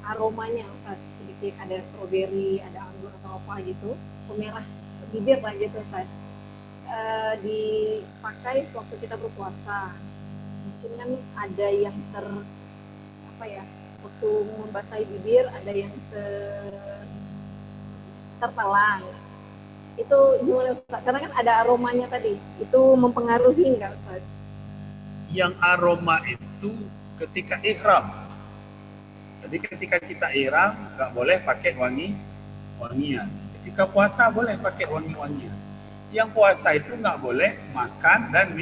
aromanya Ustaz, sedikit ada stroberi, ada anggur atau apa gitu, pemerah bibir lah gitu Ustaz, dipakai sewaktu kita berpuasa, mungkin kan ada yang waktu membasahi bibir ada yang tertelan. Itu gimana Ustaz? Karena kan ada aromanya tadi, itu mempengaruhi nggak Ustaz? Yang aroma itu ketika ihram. Jadi ketika kita ihram nggak boleh pakai wangian. Ketika puasa boleh pakai wangi-wangian. Yang puasa itu nggak boleh makan dan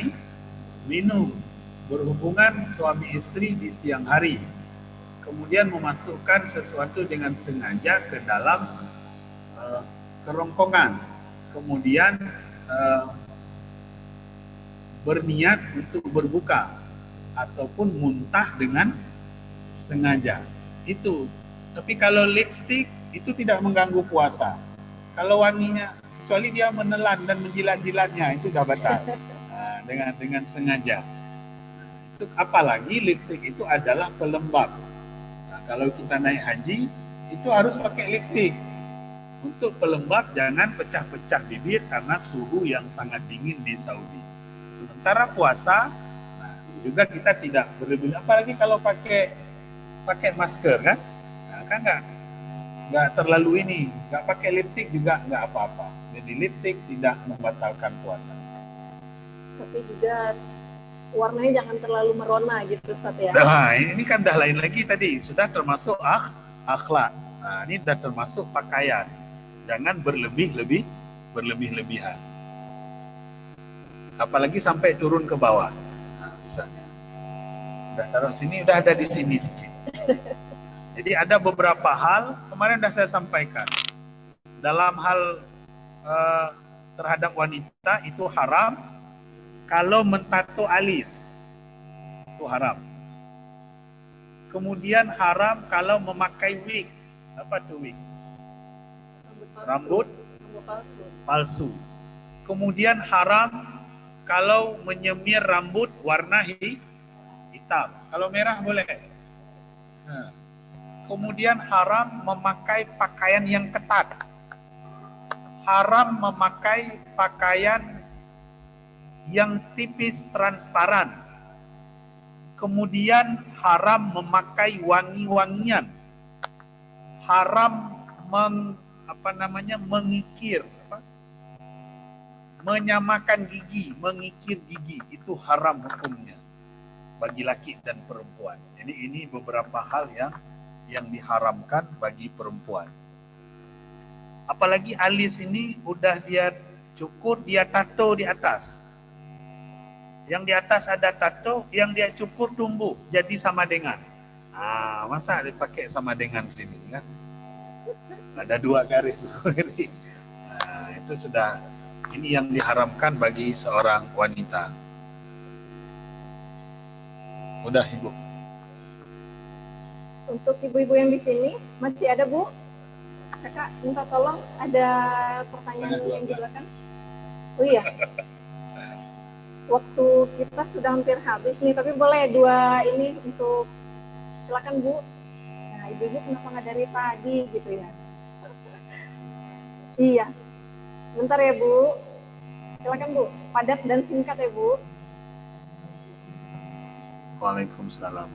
minum, berhubungan suami istri di siang hari, kemudian memasukkan sesuatu dengan sengaja ke dalam kerongkongan, kemudian berniat untuk berbuka ataupun muntah dengan sengaja. Itu. Tapi kalau lipstick itu tidak mengganggu puasa. Kalau wanginya, kecuali dia menelan dan menjilat-jilatnya, itu sudah batal. Dengan sengaja. Itu apalagi lipstick itu adalah pelembab. Nah, kalau kita naik haji itu harus pakai lipstick. Untuk pelembab, jangan pecah-pecah bibir karena suhu yang sangat dingin di Saudi. Sementara puasa, juga kita tidak berlebihan. Apalagi kalau pakai masker kan, kan nggak terlalu ini. Nggak pakai lipstick juga nggak apa-apa. Jadi lipstick tidak membatalkan puasa. Tapi juga warnanya jangan terlalu merona gitu Ustaz ya. Nah, ini kan dah lain lagi tadi, sudah termasuk akhlak. Nah, ini sudah termasuk pakaian. Jangan berlebih-lebihan. Apalagi sampai turun ke bawah. Nah, misalnya. Udah taruh sini, udah ada di sini. Jadi ada beberapa hal, kemarin sudah saya sampaikan. Dalam hal terhadap wanita itu haram. Kalau mentato alis, itu haram. Kemudian haram kalau memakai wig. Apa tuh wig? Rambut palsu. Kemudian haram kalau menyemir rambut warna hitam. Kalau merah boleh. Nah. Kemudian haram memakai pakaian yang ketat. Haram memakai pakaian yang tipis transparan. Kemudian haram memakai wangi-wangian. Haram mengikir, menyamakan gigi, mengikir gigi, itu haram hukumnya bagi laki dan perempuan. Jadi ini beberapa hal yang diharamkan bagi perempuan. Apalagi alis ini udah dia cukur, dia tato di atas. Yang di atas ada tato, yang dia cukur tumbuh jadi sama dengan. Masa dipakai sama dengan sini kan? Ada 2 garis. Itu sudah, ini yang diharamkan bagi seorang wanita. Udah Ibu. Untuk ibu-ibu yang di sini masih ada Bu? Kakak minta tolong, ada pertanyaan yang di belakang. Oh iya. Waktu kita sudah hampir habis nih, tapi boleh 2 ini untuk, silakan Bu. Nah, ibu-ibu kenapa nggak dari tadi gitu ya? Iya. Bentar ya Bu. Silakan Bu. Padat dan singkat ya Bu. Waalaikumsalam.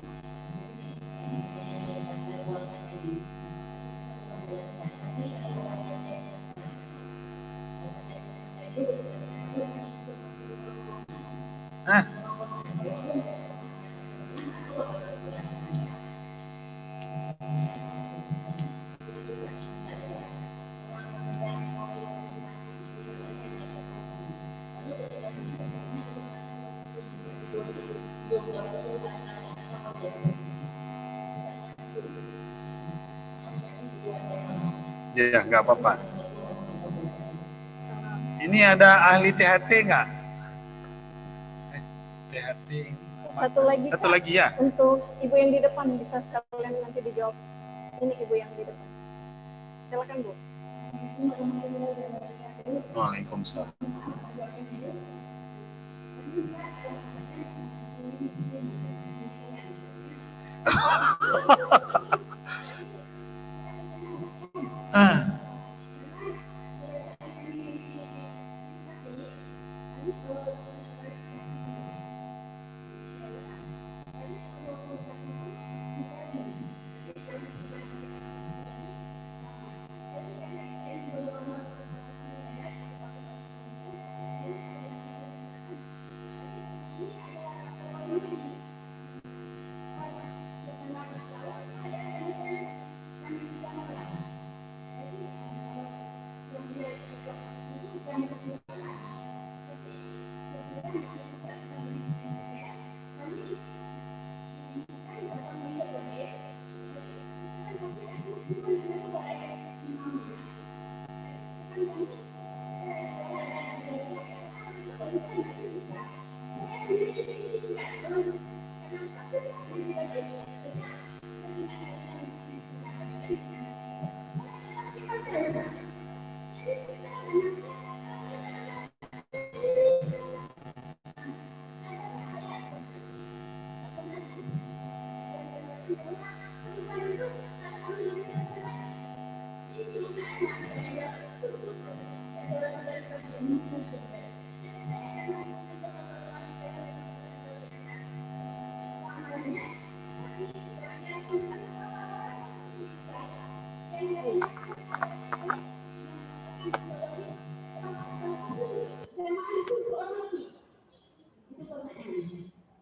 Ya, nggak apa-apa. Ini ada ahli THT nggak? THT. Satu lagi, Satu Kak, lagi ya. untuk ibu yang di depan bisa sekalian nanti dijawab. Ini ibu yang di depan. Silakan, Bu. Waalaikumsalam.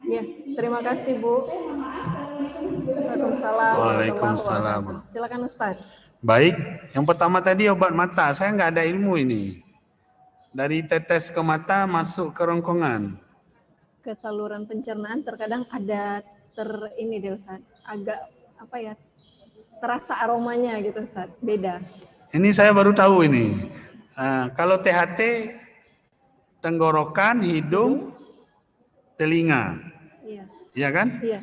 Ya, terima kasih, Bu. Waalaikumsalam. Waalaikumsalam. Silakan, Ustadz. Baik, yang pertama tadi obat mata. Saya nggak ada ilmu ini. Dari tetes ke mata masuk ke rongkongan. Ke saluran pencernaan terkadang ada ini deh, Ustadz. Agak apa ya? Terasa aromanya gitu, Ustadz. Beda. Ini saya baru tahu ini. Kalau THT tenggorokan, hidung, telinga. Iya. Iya kan? Iya.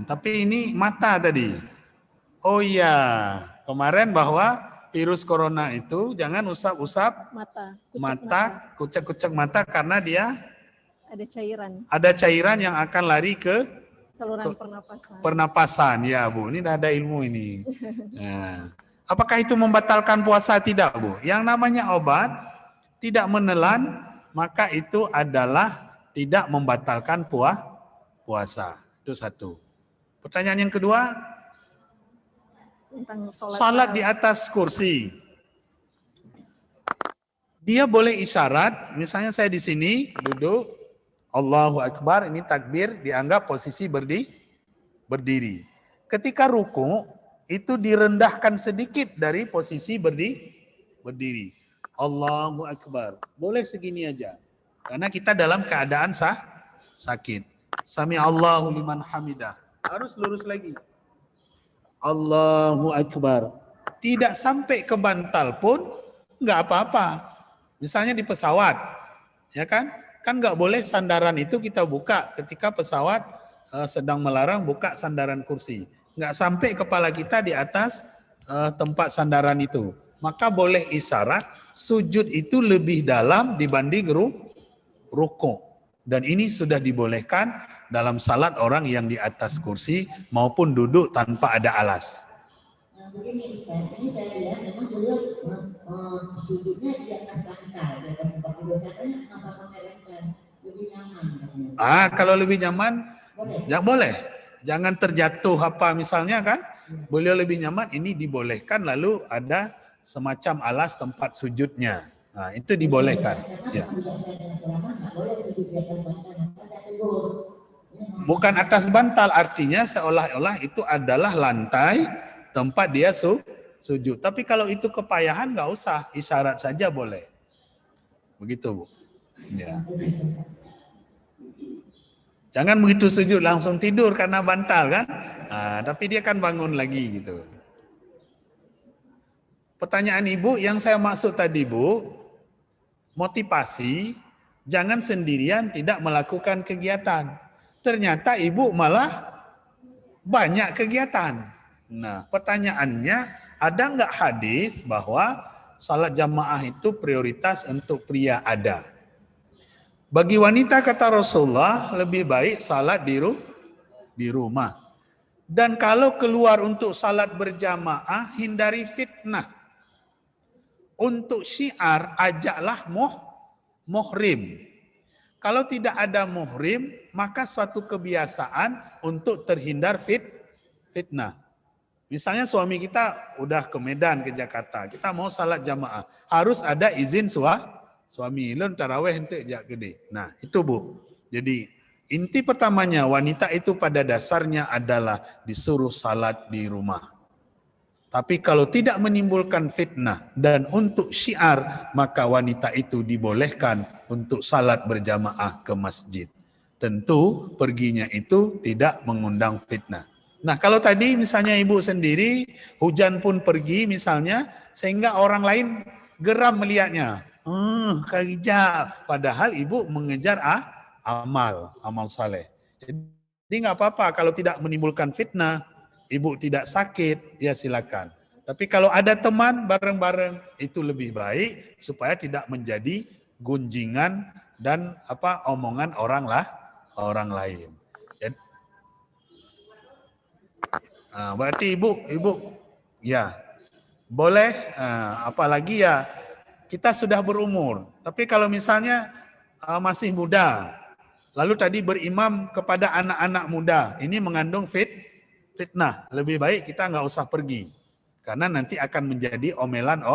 Tapi ini mata tadi. Oh iya, kemarin bahwa virus corona itu jangan usap-usap mata, kucek-kucek mata karena dia ada cairan yang akan lari ke saluran pernapasan. Ya, Bu, ini dah ada ilmu ini. Apakah itu membatalkan puasa? Tidak, Bu. Yang namanya obat tidak menelan, maka itu adalah tidak membatalkan puasa. Itu satu. Pertanyaan yang kedua, tentang salat di atas kursi. Dia boleh isyarat, misalnya saya di sini duduk, Allahu Akbar, ini takbir, dianggap posisi berdiri. Ketika ruku, itu direndahkan sedikit dari posisi berdiri. Allahu Akbar. Boleh segini aja. Karena kita dalam keadaan sakit. Sami Allahu liman hamidah. Harus lurus lagi. Allahu Akbar. Tidak sampai ke bantal pun nggak apa-apa. Misalnya di pesawat, ya kan? Kan nggak boleh sandaran itu kita buka ketika pesawat sedang melarang buka sandaran kursi. Nggak sampai kepala kita di atas tempat sandaran itu. Maka boleh isyarat sujud itu lebih dalam dibanding ruku. Dan ini sudah dibolehkan dalam salat orang yang di atas kursi maupun duduk tanpa ada alas. Nah, begini Ustaz, ini saya lihat memang beliau sujudnya di atas lantai, di atas tempat tidur. Saya tanya kenapa memerengkan, lebih nyaman. Kalau lebih nyaman, ya boleh. Jangan terjatuh apa misalnya kan. Beliau lebih nyaman, ini dibolehkan lalu ada semacam alas tempat sujudnya. Nah, itu dibolehkan. Ya. Bukan atas bantal, artinya seolah-olah itu adalah lantai tempat dia sujud. Tapi kalau itu kepayahan nggak usah, isyarat saja boleh. Begitu, Bu. Ya. Jangan begitu sujud langsung tidur karena bantal kan. Tapi dia kan bangun lagi gitu. Pertanyaan Ibu yang saya maksud tadi Bu, motivasi jangan sendirian tidak melakukan kegiatan. Ternyata Ibu malah banyak kegiatan. Nah, pertanyaannya, ada nggak hadis bahwa salat jamaah itu prioritas untuk pria? Ada. Bagi wanita kata Rasulullah lebih baik salat di rumah. Dan kalau keluar untuk salat berjamaah, hindari fitnah. Untuk syiar, ajaklah muhrim. Kalau tidak ada muhrim, maka suatu kebiasaan untuk terhindar fitnah. Misalnya suami kita udah ke Medan, ke Jakarta, kita mau salat jamaah, harus ada izin suami. Lun tarawih ente jak gede. Nah, itu Bu. Jadi inti pertamanya wanita itu pada dasarnya adalah disuruh salat di rumah. Tapi kalau tidak menimbulkan fitnah dan untuk syiar, maka wanita itu dibolehkan untuk salat berjamaah ke masjid. Tentu perginya itu tidak mengundang fitnah. Nah, kalau tadi misalnya Ibu sendiri, hujan pun pergi misalnya, sehingga orang lain geram melihatnya. Kerja. Padahal Ibu mengejar amal saleh. Jadi nggak apa-apa kalau tidak menimbulkan fitnah, Ibu tidak sakit, ya silakan. Tapi kalau ada teman bareng-bareng, itu lebih baik supaya tidak menjadi gunjingan dan omongan orang lain. Jadi, berarti ibu, ya boleh. Apalagi ya kita sudah berumur. Tapi kalau misalnya masih muda, lalu tadi berimam kepada anak-anak muda, ini mengandung fitnah. Lebih baik kita nggak usah pergi, karena nanti akan menjadi omelan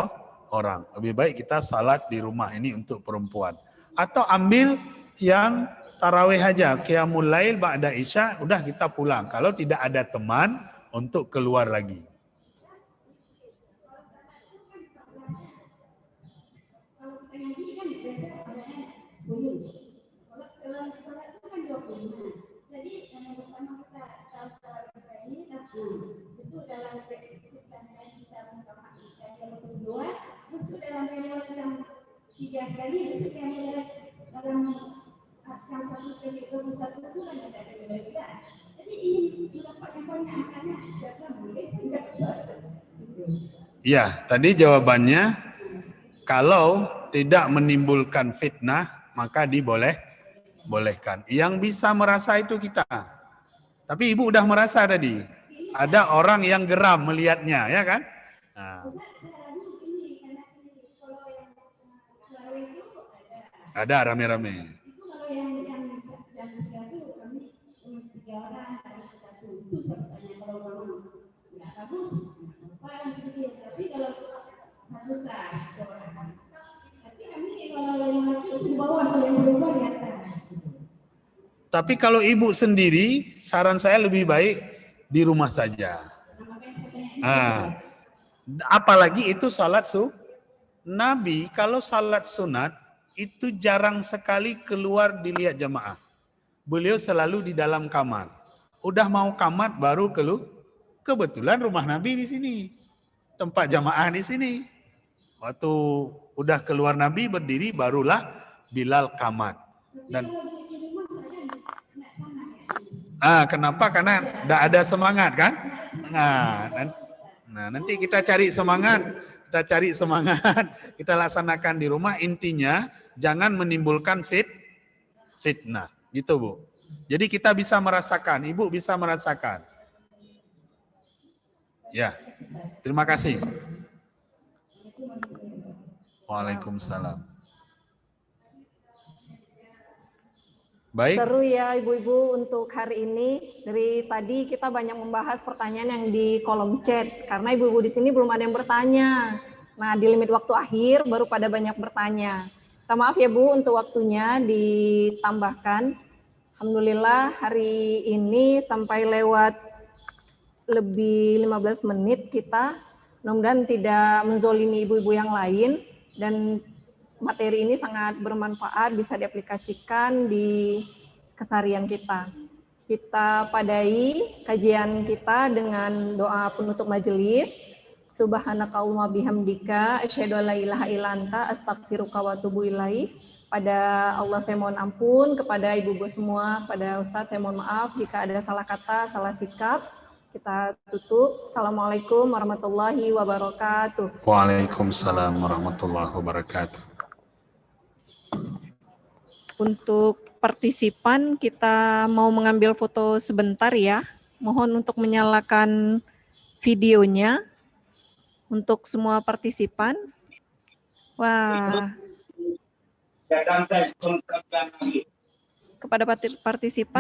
orang. Lebih baik kita salat di rumah ini untuk perempuan. Atau ambil yang tarawih aja, qiyamul lail ba'da isya, udah kita pulang. Kalau tidak ada teman untuk keluar lagi. Ya, tadi jawabannya kalau tidak menimbulkan fitnah maka dibolehkan. Yang bisa merasa itu kita. Tapi Ibu udah merasa tadi. Ada orang yang geram melihatnya, ya kan? Nah. Ada rame-rame. Tapi kalau Ibu sendiri, saran saya lebih baik di rumah saja. Apalagi itu salat Nabi, kalau salat sunat, itu jarang sekali keluar dilihat jamaah. Beliau selalu di dalam kamar. Udah mau kamat baru keluar. Kebetulan rumah Nabi di sini. Tempat jamaah di sini. Waktu udah keluar Nabi berdiri, barulah Bilal kamat. Dan kenapa? Karena tidak ada semangat kan? Nah, nanti kita cari semangat. Kita laksanakan di rumah. Intinya jangan menimbulkan fitnah. Gitu Bu. Jadi kita bisa merasakan, Ibu bisa merasakan. Ya, terima kasih. Waalaikumsalam. Baik. Seru ya Ibu-Ibu untuk hari ini. Dari tadi kita banyak membahas pertanyaan yang di kolom chat. Karena Ibu-Ibu di sini belum ada yang bertanya. Nah, di limit waktu akhir baru pada banyak bertanya. Minta maaf ya Bu untuk waktunya ditambahkan. Alhamdulillah hari ini sampai lewat lebih 15 menit kita. Mudah-mudahan tidak menzolimi ibu-ibu yang lain. Dan materi ini sangat bermanfaat, bisa diaplikasikan di keseharian kita. Kita padai kajian kita dengan doa penutup majelis. Subhanakallahumma bihamdika asyhadu an la ilaha illa anta astaghfiruka wa atubu ilaik. Pada Allah saya mohon ampun, kepada ibu-ibu semua, pada Ustadz saya mohon maaf jika ada salah kata, salah sikap. Kita tutup. Assalamualaikum warahmatullahi wabarakatuh. Waalaikumsalam warahmatullahi wabarakatuh. Untuk partisipan kita mau mengambil foto sebentar ya. Mohon untuk menyalakan videonya untuk semua partisipan. Wah. Kepada partisipan